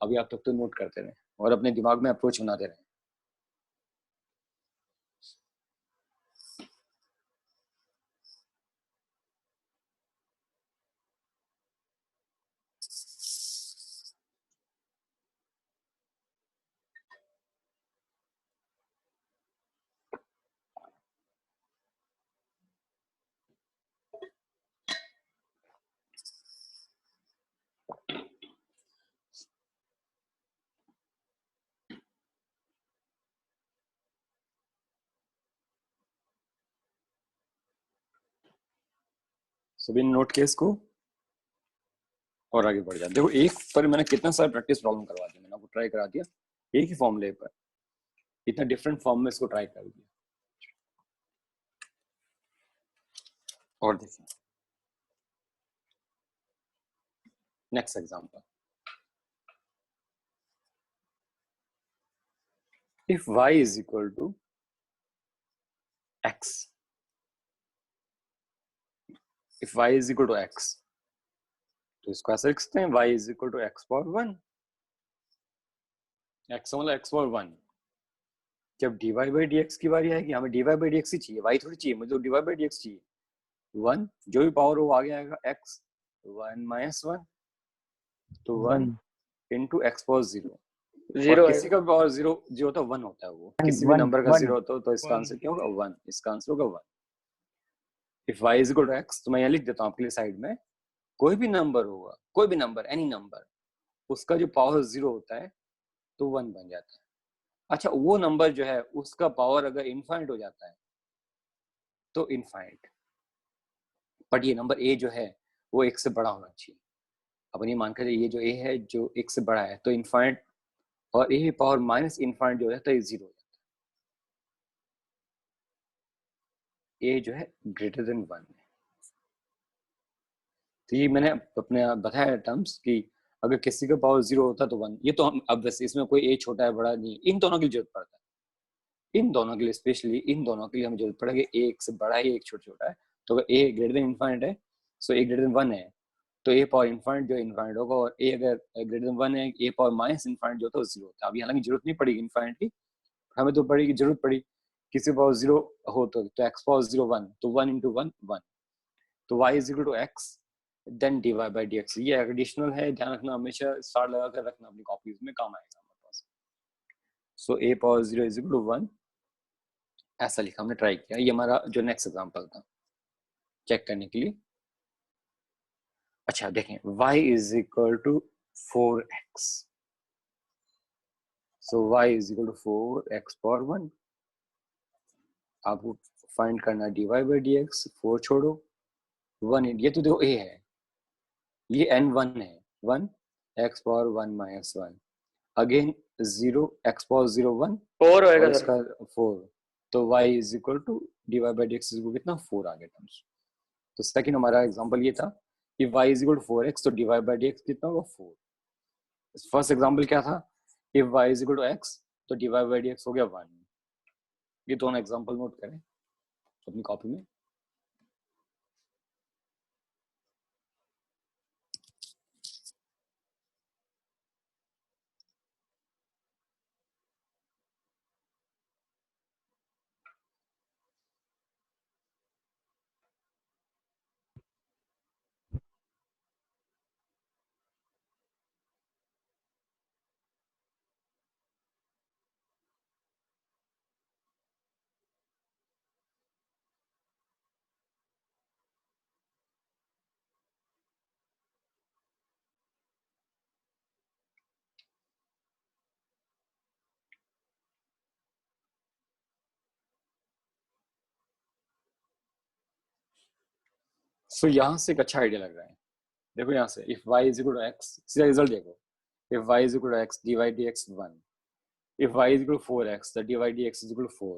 अभी आप तक तो नोट करते रहें और अपने दिमाग में अप्रोच बनाते रहें। सभी नोट किया इसको और आगे बढ़ जाए। देखो एक पर मैंने कितना सारा प्रैक्टिस प्रॉब्लम करवा दिया, मैंने आपको ट्राई करा दिया एक ही फॉर्मूले पर, इतना डिफरेंट फॉर्म में इसको ट्राई कर दिया। और देखिए next example, if y is equal to x, if y is equal to x, तो इसको ऐसे लिख सकते हैं y is equal to x power 1, x मतलब x power 1। जब dy बाई डी एक्स की बारी आएगी, हमें dy बाई डी एक्स ही चाहिए, y थोड़ी चाहिए, मुझे तो dy बाई डी एक्स चाहिए। 1 जो भी पावर हो आगे आएगा, x 1 माइनस 1 तो 1 into x पावर 0। Zero. और किसी का पावर 0 जो होता है 1 होता है, वो किसी भी नंबर का 0 होता है, तो इसका आंसर क्या होगा 1, इसका आंसर होगा 1। If y is equal to x, तो मैं यहाँ लिख देता हूँ आपके लिए साइड में, कोई भी नंबर होगा, कोई भी नंबर, एनी नंबर, उसका जो पावर 0 होता है तो 1 बन जाता है। अच्छा वो नंबर जो है उसका पावर अगर इनफाइनाइट हो जाता है तो इनफाइनाइट, बट ये नंबर ए जो है वो एक से बड़ा होना चाहिए। अपन ये मान कर ये जो ए है जो एक से बड़ा है तो इनफाइनाइट, और ए पावर माइनस इनफाइनाइट जो हो जाता है जीरो हो जाता है, ए जो है ग्रेटर देन 1 है। तो ये मैंने अपने बताया टर्म्स कि अगर किसी का पावर जीरो होता तो 1, ये तो हम अब वैसे इसमें कोई ए छोटा है बड़ा नहीं, इन दोनों की जरूरत पड़ता है, इन दोनों के लिए स्पेशली इन दोनों के लिए हमें जरूरत पड़ेगी, ए एक से बड़ा है एक छोटा है। तो अगर ए ग्रेटर देन इनफाइनाइट है सो ए ग्रेटर देन 1 है तो ए पावर इनफाइनाइट जो इनफाइनाइट होगा, और ए अगर ग्रेटर देन 1 है ए पावर माइनस इनफाइनाइट जो होता है वो जीरो होता है। अभी हालांकि जरूरत नहीं पड़ेगी इनफाइनाइट की, हमें तो पड़ेगी जरूरत पड़ी किसी पावर जीरो हो तो एक्स पावर जीरो 1 तो 1 इंटू 1 1, तो y is equal to x then dy by d x. ये एडिशनल है, ध्यान रखना, हमेशा स्टार लगा कर रखना अपनी कॉपीज में, काम आएगा हमारे पास। So a power zero is equal to 1 ऐसा लिखा हमने, ट्राई किया। ये हमारा जो नेक्स्ट एग्जांपल था चेक करने के लिए। अच्छा देखें y is equal to 4x, so y is equal to 4x power 1। आपको फाइंड करना dy बाई डी एक्स, 4 छोड़ो 1, ये तो देखो a है, ये n1 है 1 x power 1 minus 1, again 0 x power 0 1 4 और होएगा सर। इसका 4, तो y is equal to dy by d x is कितना 4 आ गया टर्म्स। तो सेकंड हमारा एग्जांपल ये था कि y is equal to 4x तो dy बाई डी एक्स कितना होगा 4। फर्स्ट एग्जांपल क्या था, if y is equal to x तो dy बाई डी एक्स हो गया 1। ये दोनों एग्जांपल नोट करें अपनी कॉपी में। सो यहाँ से एक अच्छा आइडिया लग रहा है, देखो यहाँ से if y is equal to x, सीधा रिजल्ट देखो, if y is equal to x dy dx 1, if y is equal to 4x the dy dx is equal to 4,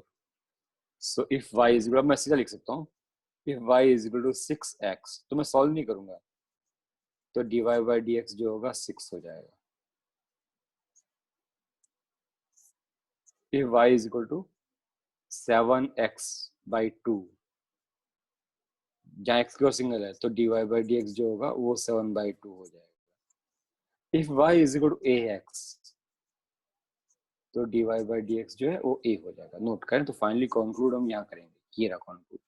so if y is equal, मैं सीधा लिख सकता हूँ if y is equal to 6x, तो मैं solve नहीं करूंगा तो dy by dx जो होगा 6 हो जाएगा। if y is equal to 7x by 2, जहाँ x का सिंगल है तो dy by dx जो होगा वो 7 by 2 हो जाएगा। if y is equal to ax तो dy by dx जो है वो a हो जाएगा। नोट करें तो फाइनली कंक्लूड हम यहाँ करेंगे, ये रहा कंक्लूड।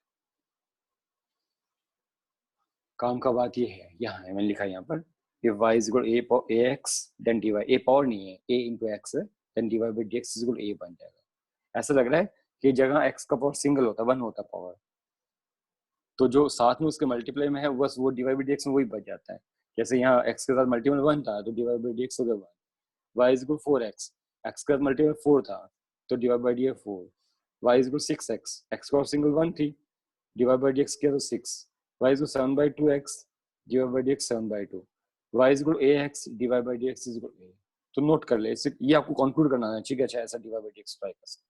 काम का बात ये है, यहाँ है मैंने लिखा यहाँ पर if y is equal to ax then dy, a power नहीं है a into x है then dy by dx is equal to a बन जाएगा। ऐसा लग रहा है कि जगह x का पावर सिंगल होता 1 होता पावर, तो जो साथ में उसके मल्टीप्लाई में है बस वो dy by dx में वही बच जाता है। जैसे यहाँ x के साथ मल्टीप्लाई 1 था तो dy by dx हो गया 1, y is equal to 4x, x के साथ मल्टीप्लाई 4 था तो dy by dx 4, y is equal to 6x, x का सिंगल 1 थी dy by dx किया तो 6, y is equal to 7 by 2x dy by dx 7 by 2, y is equal to ax dy by dx is equal to a। तो note कर ले, इससे ये आपको कंक्लूड करना है, ठीक है। अच्छा ऐसा dy by dx ट्राई कर सकते।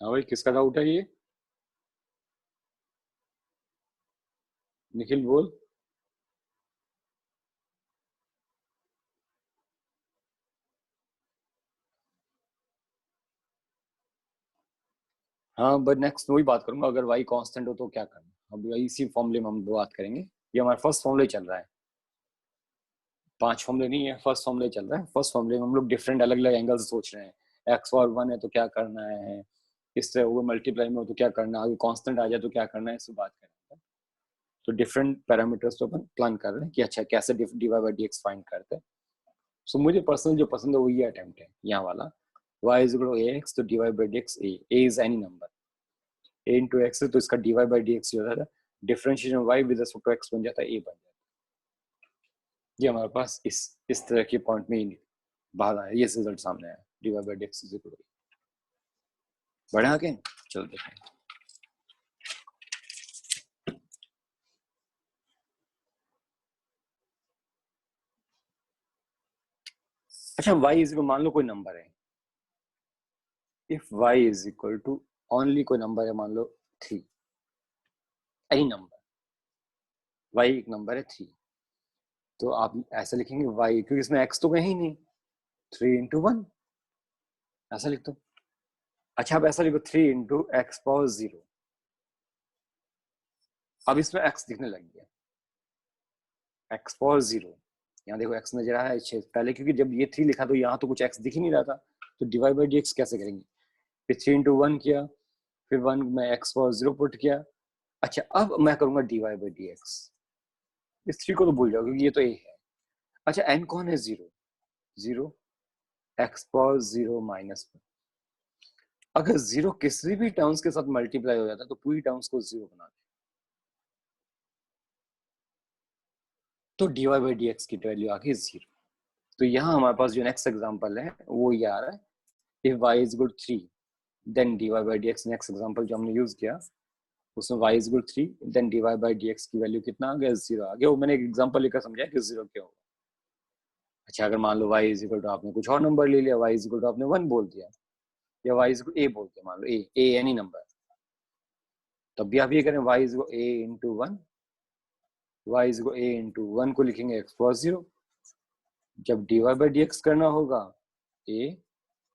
हाँ भाई किसका डाउट है ये, निखिल बोल। हाँ बट नेक्स्ट वही बात करूंगा, अगर y कांस्टेंट हो तो क्या करना, अब इसी फॉर्मूले में हम बात करेंगे। ये हमारा फर्स्ट फॉर्मूले चल रहा है, 5 फॉर्मूले नहीं है, फर्स्ट फॉर्मूले चल रहा है। फर्स्ट फॉर्मूले में हम लोग डिफरेंट अलग अलग एंगल से सोच रहे हैं, x और 1 है तो क्या करना है, इस तरह वो मल्टीप्लाई में हो तो क्या करना है, अगर कांस्टेंट आ जाए तो क्या करना है, इससे बात करेंगे। तो डिफरेंट पैरामीटर्स तो अपन प्लान कर रहे हैं कि अच्छा कैसे dy by dx फाइंड करते हैं। सो मुझे पर्सनल जो पसंद है वो ये अटेम्प्ट है यहाँ वाला y is equal to ax, तो dy by dx a is any number, a into x है तो इसका dy by dx जो है differentiation y with respect to x बन जाता है a बन जाता है। ये हमारे पास इस तरह के पॉइंट में बाहर आया, ये रिजल्ट सामने आया, dy by dx is equal to a। बढ़े आगे, चलो देखते हैं। अच्छा, y इज इक्वल, मान लो कोई नंबर है, if y is equal to only कोई नंबर है, मान लो 3, एनी नंबर, y एक नंबर है 3, तो आप ऐसा लिखेंगे y, क्योंकि इसमें x तो कहीं ही नहीं, 3 into 1 ऐसा लिख दो। अच्छा, आप ऐसा लिखो 3 into x पावर 0, अब इसमें x दिखने लग गया, x पावर 0, यहाँ देखो x नजर आया है पहले, क्योंकि जब ये 3 लिखा तो यहाँ तो कुछ x दिख ही नहीं रहा था, तो डिवाइड बाई dx कैसे करेंगे, फिर 3 into 1 किया, फिर 1 में x पावर 0 पुट किया। अच्छा, अब मैं करूंगा डिवाइड बाई dx, इस 3 को तो भूल जाओ क्योंकि ये तो a है। अच्छा, n कौन है, 0 x पावर 0 माइनस 1, अगर 0 किसी भी टर्म्स के साथ मल्टीप्लाई हो जाता है तो पूरी टर्म्स को 0 बना दे, तो dy by dx की वैल्यू आ गई 0। तो यहाँ हमारे पास जो नेक्स्ट एग्जांपल है वो ये आ रहा है, if y is equal to 3 then dy by dx, next example जो हमने यूज किया उसमें y is equal to 3 then dy by dx की वैल्यू कितना आ गया, 0 आ गया। वो मैंने एक एग्जांपल लेकर समझाया कि 0 क्या होगा। अच्छा, अगर मान लो y is equal to आपने कुछ और नंबर ले लिया, y is equal to आपने 1 बोल दिया, या y is equal to a बोल दिया, मान लो a एनी नंबर, तब भी आप ये करें y is equal to a into 1, y is equal to a into 1 को लिखेंगे x पावर 0, जब dy by dx करना होगा a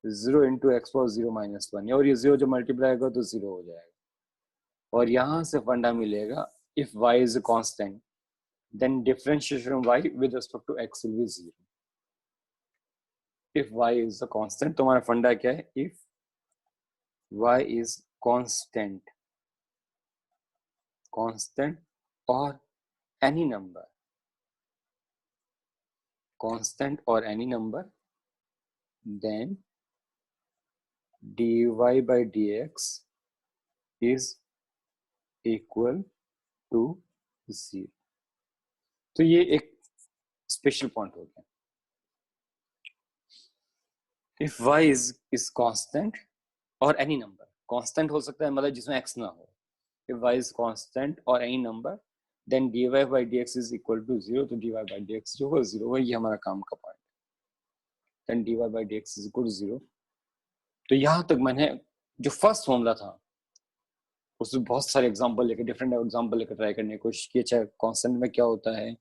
0 into x power 0 minus 1, और ये 0 जो मल्टीप्लाई होगा तो 0 हो जाएगा, और यहाँ से फंडा मिलेगा if y is a constant then differentiation of y with respect to x will be 0। if y is a constant तो हमारा फंडा क्या है, if y is constant or any number, constant or any number, then dy by dx is equal to 0। तो ये एक special point हो गया। If y is constant or any number, constant हो सकता है मतलब जिसमें x ना हो, if y is constant or any number then dy by dx is equal to 0, तो dy by dx जो होगा 0, वही हमारा काम का point, then dy by dx is equal to 0। तो यहाँ तक मैंने जो फर्स्ट फॉर्मूला था उसमें बहुत सारे एग्जांपल लेकर, डिफरेंट एग्जांपल लेकर ट्राई करने की कोशिश की। अच्छा, कांस्टेंट में क्या होता है,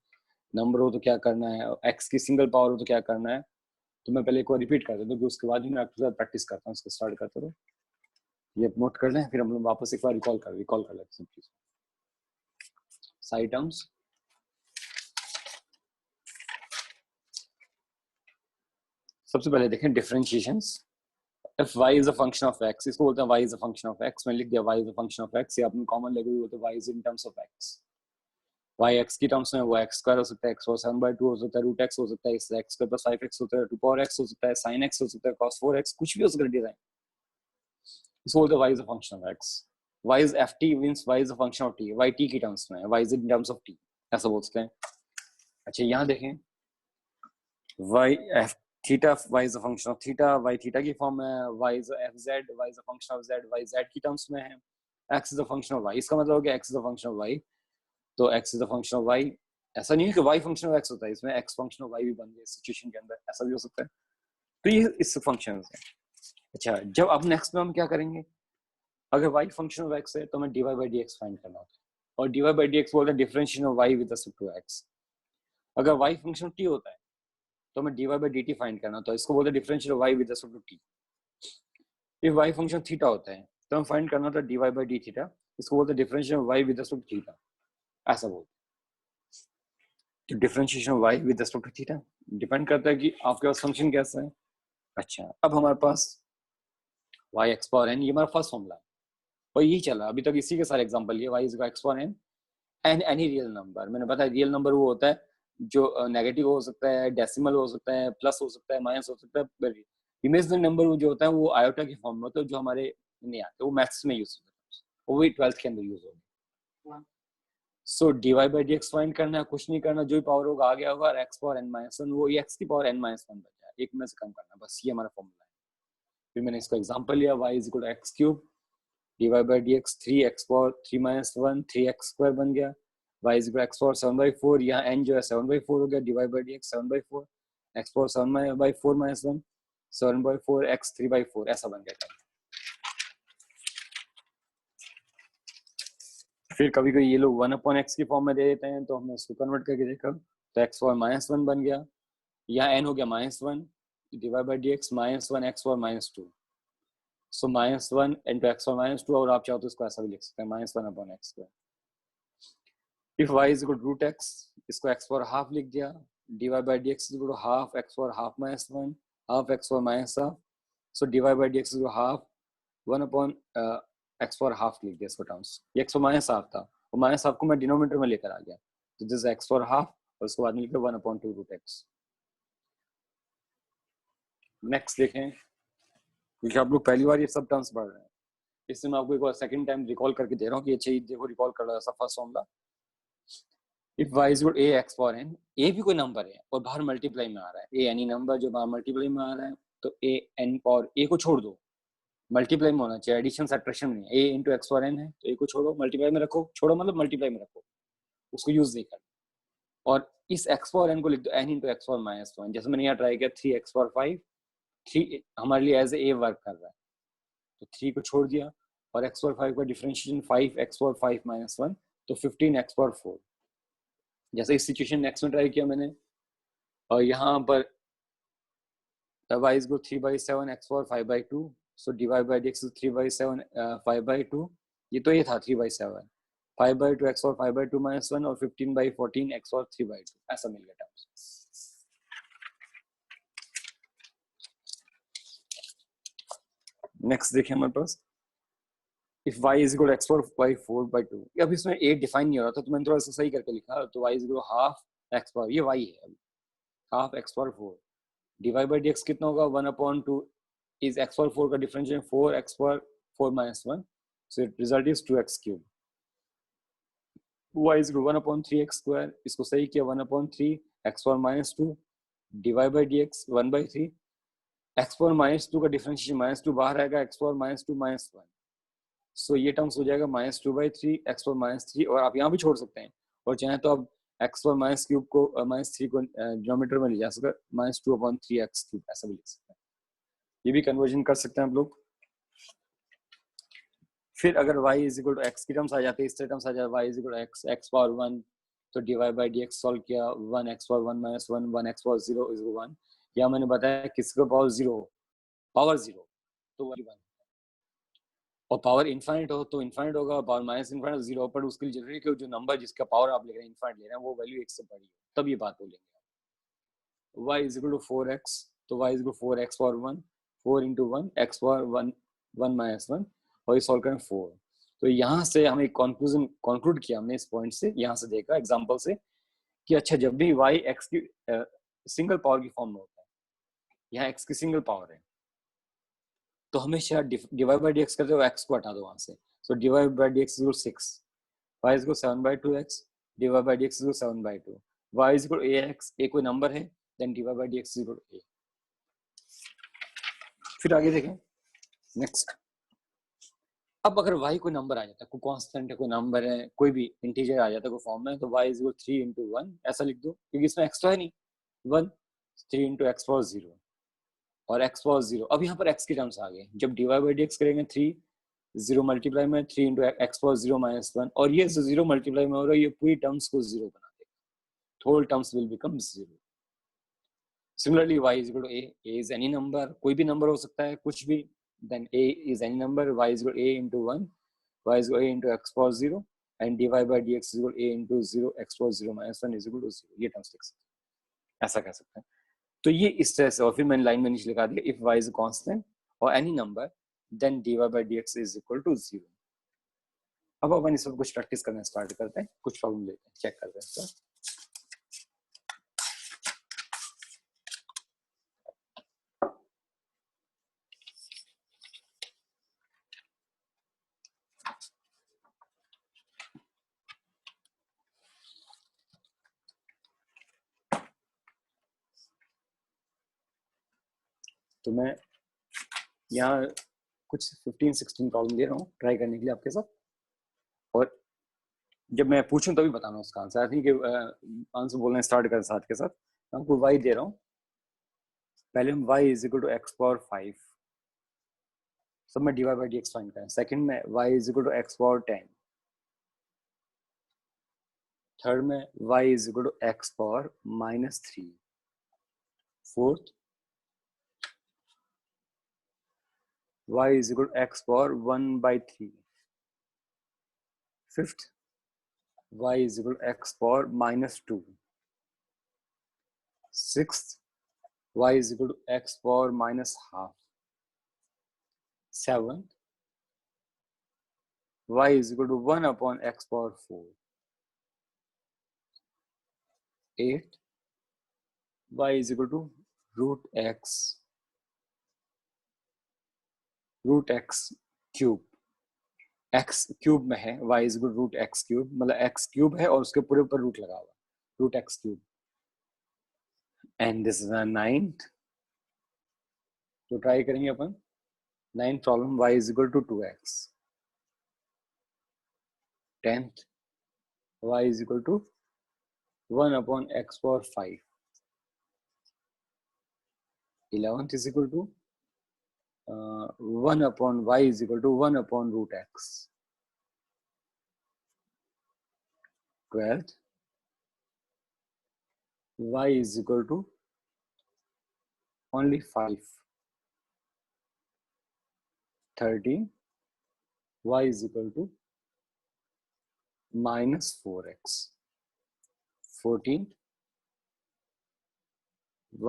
नंबर हो तो क्या करना है, एक्स की सिंगल पावर हो तो क्या करना है, तो मैं पहले एक बार रिपीट कर देता हूँ, उसके बाद ही मैं आपके साथ प्रैक्टिस करता हूँ, इसको स्टार्ट करते रहो, ये नोट कर लें, फिर हम लोग वापस एक बार रिकॉल कर लेते हैं सब चीज। साइड टर्म्स, सबसे पहले देखें differentiations. if y is a function of x, इसको बोलते हैं y is a function of x, मैंने लिख दिया y is a function of x, ये आपने कॉमन लेके भी बोलते हैं y is in terms of x, y x की टर्म्स में वो x स्क्वायर हो सकता है, x पावर 7/2 हो सकता है, रूट x हो सकता है, x स्क्वायर प्लस 5x होता है, 2 पावर x हो सकता है, sin x हो सकता है, cos 4x, कुछ भी हो सकता है डिजाइन, इसको बोलते हैं y is a function of x। y is ft means y is a function of t, y t की टर्म्स में है, y is in terms of t, ऐसा बोल सकते हैं। अच्छा, यहाँ देखें y f theta, y is a function of theta, y theta की फॉर्म है, y is a fz, y is a function of z, y z की टर्म्स में है, x is a function of y, इसका मतलब हो गया x is a function of y, तो x is a function of y, ऐसा नहीं है कि y function of x होता है, इसमें x function of y भी बन गया सिचुएशन के अंदर, ऐसा भी हो सकता है। तो ये इस फंक्शन है। अच्छा, जब अब नेक्स्ट में हम क्या करेंगे, अगर y function of x है तो हमें dy by dx फाइंड करना होता है, और dy by dx बोलते हैं differentiation of y with respect to x। अगर y फंक्शन t होता है तो हमें dy by dt फाइंड करना होता है, इसको बोलते हैं differential of y with respect to t। If y function theta होता है तो हम फाइंड करना होता है dy by d थीटा, इसको बोलते हैं differential of y with respect to theta, ऐसा बोलते हैं। तो differentiation of y with respect to theta depend करता है कि आपके पास फंक्शन कैसा है। अच्छा, अब हमारे पास y x पावर n, ये हमारा फर्स्ट फॉर्मूला है और यही चला अभी तक, इसी के सारे एग्जांपल लिए, y is x power n and any real number. मैंने बताया रियल नंबर वो होता है जो नेगेटिव हो सकता है, डेसिमल हो सकता है, प्लस हो सकता है, माइनस हो सकता है, इमेजिनरी नंबर जो होता है वो आयोटा की फॉर्म में होता है, जो हमारे नहीं आते, वो मैथ्स में यूज होता है, वो भी 12th के अंदर यूज होगा। सो dy by dx फाइंड करना है, कुछ नहीं करना, जो भी पावर होगा आ गया होगा, और x पावर n-1 वो x की पावर n-1 बचा है, एक में से कम करना, बस ये हमारा फॉर्मूला है। फिर मैंने इसका एग्जांपल लिया, y is equal to x cube dy by dx 3x power 3-1 3x square बन गया, y is equal to x power 7/4, यहाँ n जो है 7/4 हो गया, dy by dx 7/4, x power 7/4 -1 7/4 x 3/4 ऐसा बन गया। फिर कभी कभी ये लोग 1/x की फॉर्म में दे देते हैं, तो हमने उसको कन्वर्ट करके देखा, तो x पावर -1 बन गया, यहाँ n हो गया -1 divide by dx -1 x power -2, so -1 into x power -2, और आप चाहो तो इसको ऐसा भी लिख सकते हैं -1/x square. If y is equal to root x, इसको x पावर हाफ लिख दिया, divide by dx is equal to half x power half -1 half x power -half, so divide by dx is equal to half 1/x power half लिख दिया इसको terms, ये x power -half था, और -half को मैं डिनोमिनेटर में लेकर आ गया, तो दिस x पावर हाफ, और उसके बाद में लिखा 1/2 रूट x। नेक्स्ट देखें, क्योंकि आप लोग पहली बार ये सब टर्म्स पढ़ रहे हैं, इससे मैं आपको एक बार सेकंड टाइम रिकॉल करके दे रहा हूँ कि ये चीज देखो रिकॉल कर रहा है। First formula, if y is equal a x power n, a भी कोई नंबर है और बाहर मल्टीप्लाई में आ रहा है, a एनी नंबर जो बाहर मल्टीप्लाई में आ रहा है, तो a n पावर a को छोड़ दो, मल्टीप्लाई में होना चाहिए, एडिशन सब्ट्रैक्शन में, a into x power n है, तो a को छोड़ो, मल्टीप्लाई में रखो, छोड़ो मतलब मल्टीप्लाई में रखो, उसको यूज नहीं करना, और इस x पावर n को लिख दो n इंटू एक्स पावर -1, जैसे मैंने यहाँ ट्राई किया 3x पावर 5, 3 हमारे लिए एज ए वर्क कर रहा है, तो 3 को छोड़ दिया, और x पावर 5 का डिफरेंशिएशन 5x पावर 5 -1, तो 15x पावर 4, जैसे इस सिचुएशन नेक्स्ट में ट्राई किया मैंने, और यहाँ पर y is equal 3/7 x power 5/2, so divide by dx 3/7 5/2, ये तो ये था 3/7 5/2 x पावर 5/2 -1, और 15/14 x पावर 3/2, ऐसा मिल गया टर्म्स। नेक्स्ट देखिए हमारे पास, if y is equal x power 4/2, अब इसमें a डिफाइन नहीं हो रहा था, तो मैंने थोड़ा सा सही करके लिखा, तो y is equal half x power, ये y है अभी, half x power 4 divide by dx कितना होगा 1/2 इज x पावर 4 का differentiation 4x power 4 -1, so it result is 2x cube, y is equal 1/3x square, इसको सही किया 1/3 x power -2 divide by dx 1/3 x power -2 का differentiation -2 बाहर आएगा, x power -2 -1, सो ये टर्म्स हो जाएगा -2/3 x पावर -3, और आप यहाँ भी छोड़ सकते हैं, और चाहे तो आप x पावर -3 को डिनोमिनेटर में ले जा सकते हैं, -2/3x3 ऐसा भी लिख सकते हैं, ये भी कन्वर्जन कर सकते हैं आप लोग। फिर अगर y is equal to x की टर्म्स आ जाते हैं, इस तरह टर्म्स आ जाए, y is equal to x power 1, तो डिवाइड बाय dx सॉल्व किया, 1x power 1 -1 1x power 0 is 1, या मैंने बताया किसका पावर 0, तो 1, और पावर इनफाइनाइट हो तो इनफाइनाइट होगा, पावर माइनस इनफाइनाइट 0, पर उसके लिए जरूरी है कि जो नंबर जिसका पावर आप ले रहे हैं इनफाइनाइट ले रहे हैं वो वैल्यू 1 से बड़ी हो, तब ये बात बोलेंगे। y is equal to 4x, तो y is equal to 4x power 1 4 into 1 x power 1 -1, और ये सॉल्व करें 4, तो यहाँ से हमें कंक्लूड किया हमने इस पॉइंट से, यहाँ से देखा एग्जांपल से कि अच्छा जब भी y x की सिंगल पावर की फॉर्म में होता है, यहाँ x की सिंगल पावर है, तो हमेशा डिवाइड बाय dx करते हो x को हटा दो वहां से, so divide by dx equal 6, y is equal 7/2x divide by dx equal 7/2, y is equal ax, a कोई नंबर है, then divide by dx equal a। फिर आगे देखें नेक्स्ट, अब अगर y कोई नंबर आ जाता है, कोई कांस्टेंट है, कोई नंबर है, कोई भी इंटीजर आ जाता है कोई फॉर्म में, तो y इज इक्वल 3 into 1 ऐसा लिख दो, क्योंकि इसमें x तो है नहीं, 1 3 into x पावर 0 और x पावर 0, अब यहाँ पर x की टर्म्स आ गए, जब डिवाइड बाय dx करेंगे 3 0 मल्टीप्लाई में 3 into x पावर 0 -1, और ये 0 मल्टीप्लाई में हो रहा है, ये पूरी टर्म्स को 0 बना देगा, whole terms will become 0। Similarly y is equal to a is any number, कोई भी नंबर हो सकता है, कुछ भी, then a is any number, y is equal to a into 1, y is equal to a into x power 0, and divide by dx is equal to a into 0 x power 0 -1 is equal to 0, ये terms लिख सकते हैं, ऐसा कह सकते हैं। तो ये इस तरह से, और फिर मैंने लाइन में नीचे लिखा दिया, if y is a constant or any number then dy by dx is equal to 0। अब अपन इस पर कुछ प्रैक्टिस करना स्टार्ट करते हैं, कुछ प्रॉब्लम लेते हैं, चेक करते हैं इसका। तो मैं यहाँ कुछ 15-16 प्रॉब्लम दे रहा हूँ ट्राई करने के लिए आपके साथ, और जब मैं पूछूं तभी बताना उसका आंसर। आई थिंक आंसर बोलना स्टार्ट कर साथ के साथ। मैं आपको y दे रहा हूँ, पहले हम y is equal to x power 5, सब में divide by d x find करें। सेकंड में y is equal to x power 10, third में y is equal to x power -3, fourth y is equal to x power 1/3, fifth y is equal to x power -2, sixth y is equal to x power -half, seventh y is equal to 1 upon x power 4, eighth y is equal to root x cube, x cube में है, y is equal to root x cube, मतलब x cube है और उसके पूरे ऊपर root लगा हुआ, root x cube, and this is a ninth। तो ट्राई करेंगे अपन ninth problem, y is equal to 2x, 10th y is equal to 1 upon x power 5, 11th is equal to 1 upon y is equal to 1 upon root x, 12th y is equal to only 5, 13 y is equal to -4x, 14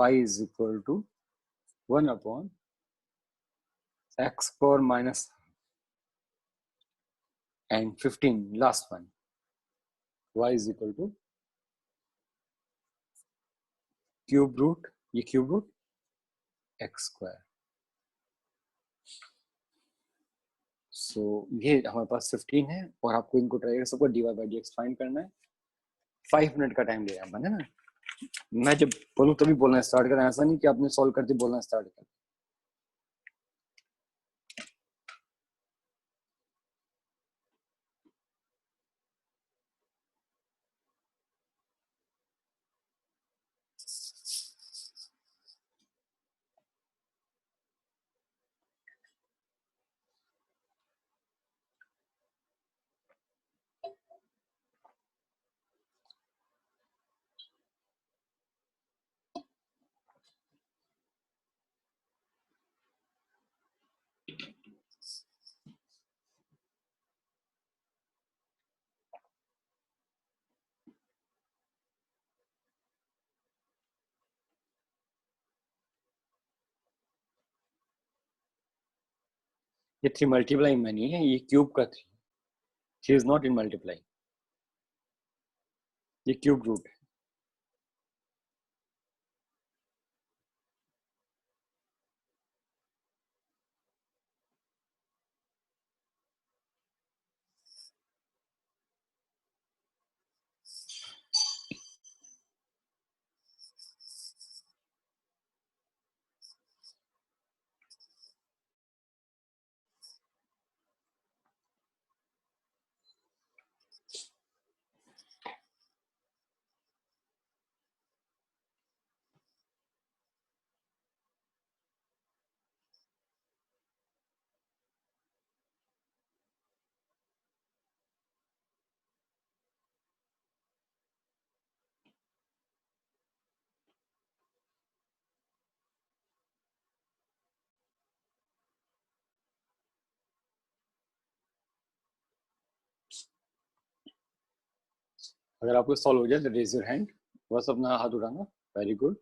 y is equal to 1 upon x power minus, and 15 last one, y is equal to cube root, ये cube root x square। सो ये हमारे पास 15 है, और आपको इनको try सबको dy by dx find करना है। 5 मिनट का टाइम दे रहा है ना, मैं जब बोलूँ तभी बोलना स्टार्ट करें, ऐसा नहीं कि आपने सॉल्व करते बोलना स्टार्ट कर। ये 3 मल्टीप्लाइंग में नहीं है, ये क्यूब का 3 इज नॉट इन मल्टीप्लाई, ये क्यूब रूट है। अगर आपको सॉल्व हो जाए तो रेज योर हैंड, बस अपना हाथ उठाना। Very good.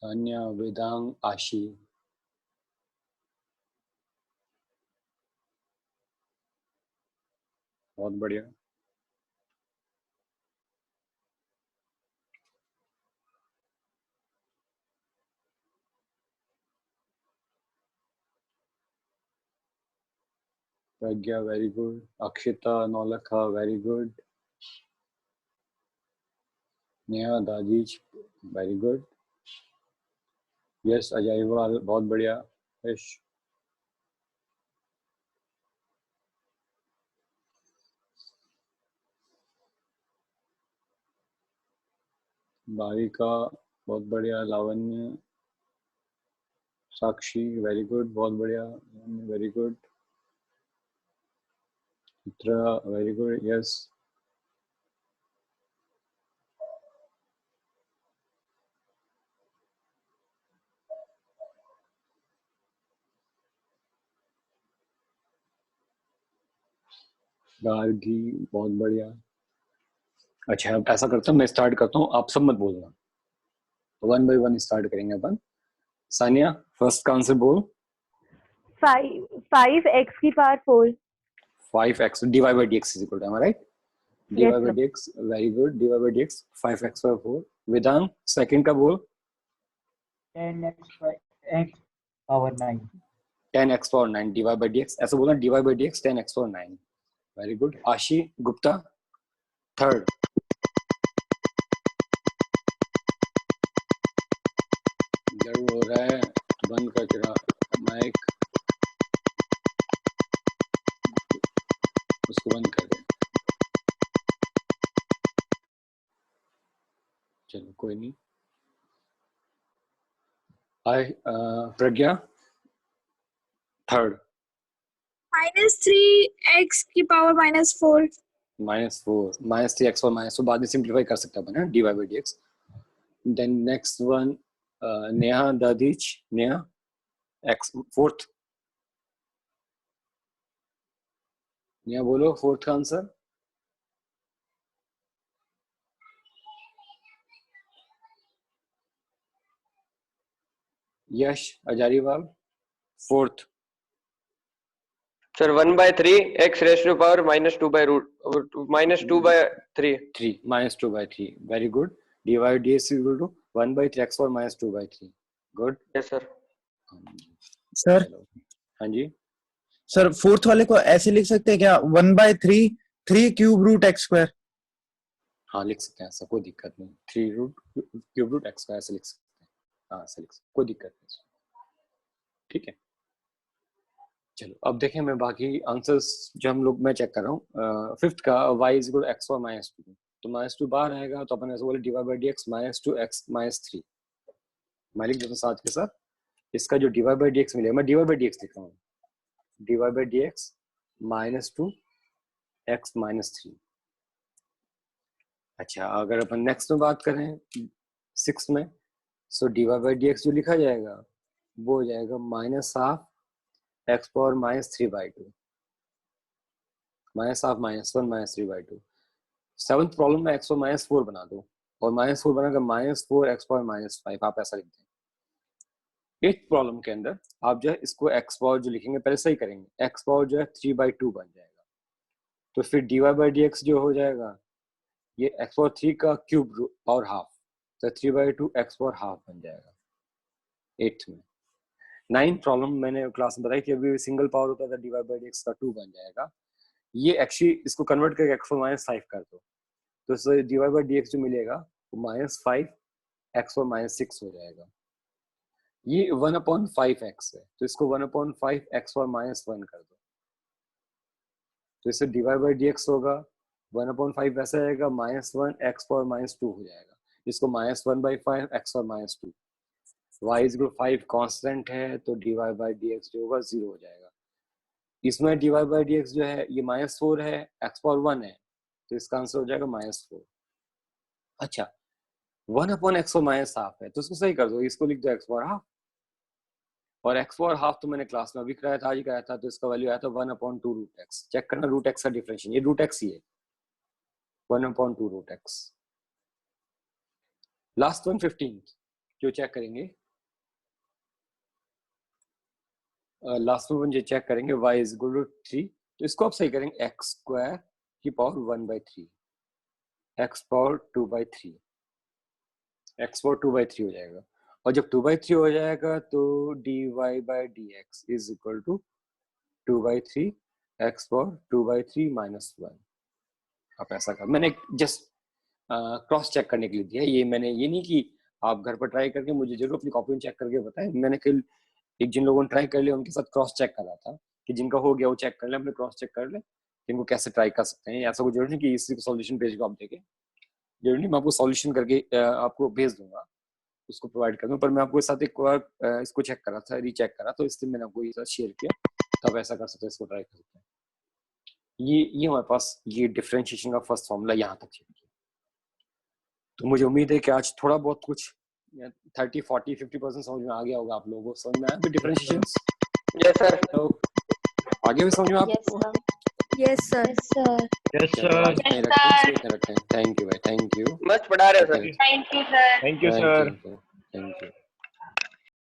सान्या, वेदांग, आशी। बहुत बढ़िया। Pragya very good, Akshita, Naulakha very good, Neha, Dadhich very good, yes अजयवाल बहुत बढ़िया, यश भाविका बहुत बढ़िया, लावण्य, साक्षी वेरी गुड बहुत बढ़िया, very good, Chitra very good, yes Gargi बहुत बढ़िया। अच्छा अब ऐसा करता हूँ, मैं स्टार्ट करता हूँ, आप सब मत बोलना, वन बाय वन स्टार्ट करेंगे अपन। सानिया फर्स्ट का आंसर बोल। 5x की power 4। 5x dy by dx is equal to, am I right? dy Yes, by sir. dx, very good, dy by dx 5x by 4। Vedang second का बोल। 10x by x power 9। 10x power 9 dy by dx, ऐसा बोलना, dy by dx 10x power 9। Very good. आशी Gupta third. जरूर हो रहा है, बंद कर तेरा माइक, उसको बंद कर दे। चलो कोई नहीं। प्रज्ञा थर्ड। -3x की पावर -4। -4 -3x और -4 बाद में सिंप्लीफाई कर सकते हैं dy by dx। Then next one Neha Dadhich, Neha x fourth. Neha बोलो फोर्थ का आंसर। यश अजारीवाल fourth. Sir 1/3 x raised to power -2 by root -2/3 3 -2/3 very good. dy by dx equal to 1/3 x और -2/3। गुड। Yes sir. सर हाँ जी sir fourth वाले को ऐसे लिख सकते हैं क्या, 1/3 3 क्यूब रूट x स्क्वायर। हाँ लिख सकते हैं ऐसा, कोई दिक्कत नहीं। 3 रूट क्यूब रूट x ऐसे लिख सकते हैं, हाँ ऐसे लिख सकते हैं, कोई दिक्कत नहीं। ठीक है चलो अब देखें, मैं बाकी आंसर्स जो हम लोग मैं चेक कर रहा हूँ। फिफ्थ का y इज इक्वल x और -2, तो -2 बाहर आएगा तो अपन ऐसे बोले dy by dx -2x -3। मैं लिख देता हूँ साथ के साथ, इसका जो dy by dx मिलेगा, मैं dy by dx लिख रहा हूँ, dy by dx -2x -3। अच्छा अगर अपन नेक्स्ट में बात करें 6 में, सो dy by dx जो लिखा जाएगा वो हो जाएगा -12 x पावर -3/2, -12 -1 -3/2। सेवंथ प्रॉब्लम में x को -4 बना दो, और -4 बनाकर -4 x पावर -5, आप ऐसा लिख दें। एथ प्रॉब्लम के अंदर आप जो है इसको x पावर जो लिखेंगे पहले सही करेंगे, x पावर जो है 3/2 बन जाएगा, तो फिर dy by dx जो हो जाएगा ये x पावर 3 का क्यूब पावर हाफ, तो 3/2 x पावर हाफ बन जाएगा एथ में। 9th प्रॉब्लम मैंने क्लास में बताई थी, अभी सिंगल पावर होता था dy by dx का 2 बन जाएगा। ये एक्चुअली इसको कन्वर्ट करके x पावर -5 कर दो, तो इससे dy by dx जो मिलेगा वो -5 x और -6 हो जाएगा। ये 1/5x है, तो इसको 1/5 x और -1 कर दो, तो इससे dy by dx होगा 1/5 वैसा आएगा, -1 x पावर -2 हो जाएगा, इसको -1/5 x और -2। y इज इक्वल 5 कांस्टेंट है, तो dy by dx जो होगा 0 हो जाएगा। इसमें dy by dx जो है ये -4 है, x पावर 1 है, तो इसका आंसर हो जाएगा -4। अच्छा 1/x और -हाफ है, तो इसको सही कर दो, इसको लिख दो x पावर हाफ, और x पावर हाफ तो मैंने क्लास में अभी कराया था, आज ही कराया था, तो इसका वैल्यू आया था 1/2 रूट x। चेक करना रूट x का डिफरेंशियल, ये रूट x ही है, 1/2 root x। Last one 15th, जो चेक करेंगे लास्ट में जो चेक करेंगे y इज इक्वल टू 3, तो इसको आप सही करेंगे x स्क्वायर की power 1/3, x power 2/3, x power 2/3 हो जाएगा। और जब 2/3 हो जाएगा तो dy by dx is equal to 2/3 x power 2/3 minus 1। आप ऐसा कर, मैंने जस्ट क्रॉस चेक करने के लिए दिया, ये मैंने ये नहीं कि आप घर पर ट्राई करके मुझे जरूर अपनी कॉपी में चेक करके बताएं। मैंने कल एक जिन लोगों ने ट्राई कर लिया उनके साथ क्रॉस चेक करा था कि जिनका हो गया वो चेक कर ले, अपने क्रॉस चेक कर ले इनको कैसे ट्राई कर सकते हैं। ऐसा कोई जरूरी नहीं कि इसी को सॉल्यूशन पेज को आप देखें, जरूरी नहीं, मैं आपको सॉल्यूशन करके आपको भेज दूंगा, उसको प्रोवाइड कर दूंगा। पर मैं आपको साथ एक बार इसको चेक करा था, रीचेक करा, तो इसलिए मैंने आपको ये साथ शेयर किया, तब ऐसा कर सकते हैं, इसको ट्राई कर सकते हैं। ये हमारे पास ये डिफरेंशिएशन का फर्स्ट फॉर्मूला यहाँ तक है। तो मुझे उम्मीद है कि आज थोड़ा बहुत कुछ 30, 40, 50% समझ में आ गया होगा आप लोगों को। समझ में आया फिर डिफरेंशिएशंस? Yes sir. तो आगे भी समझ में आपको? Yes, sir. Yes, चलो, sir. आज नहीं रखते हैं, इसलिए नहीं रखते हैं। थैंक यू भाई, थैंक यू। मस्त पढ़ा रहे हो sir. Thank you sir. Thank you, sir. Thank you.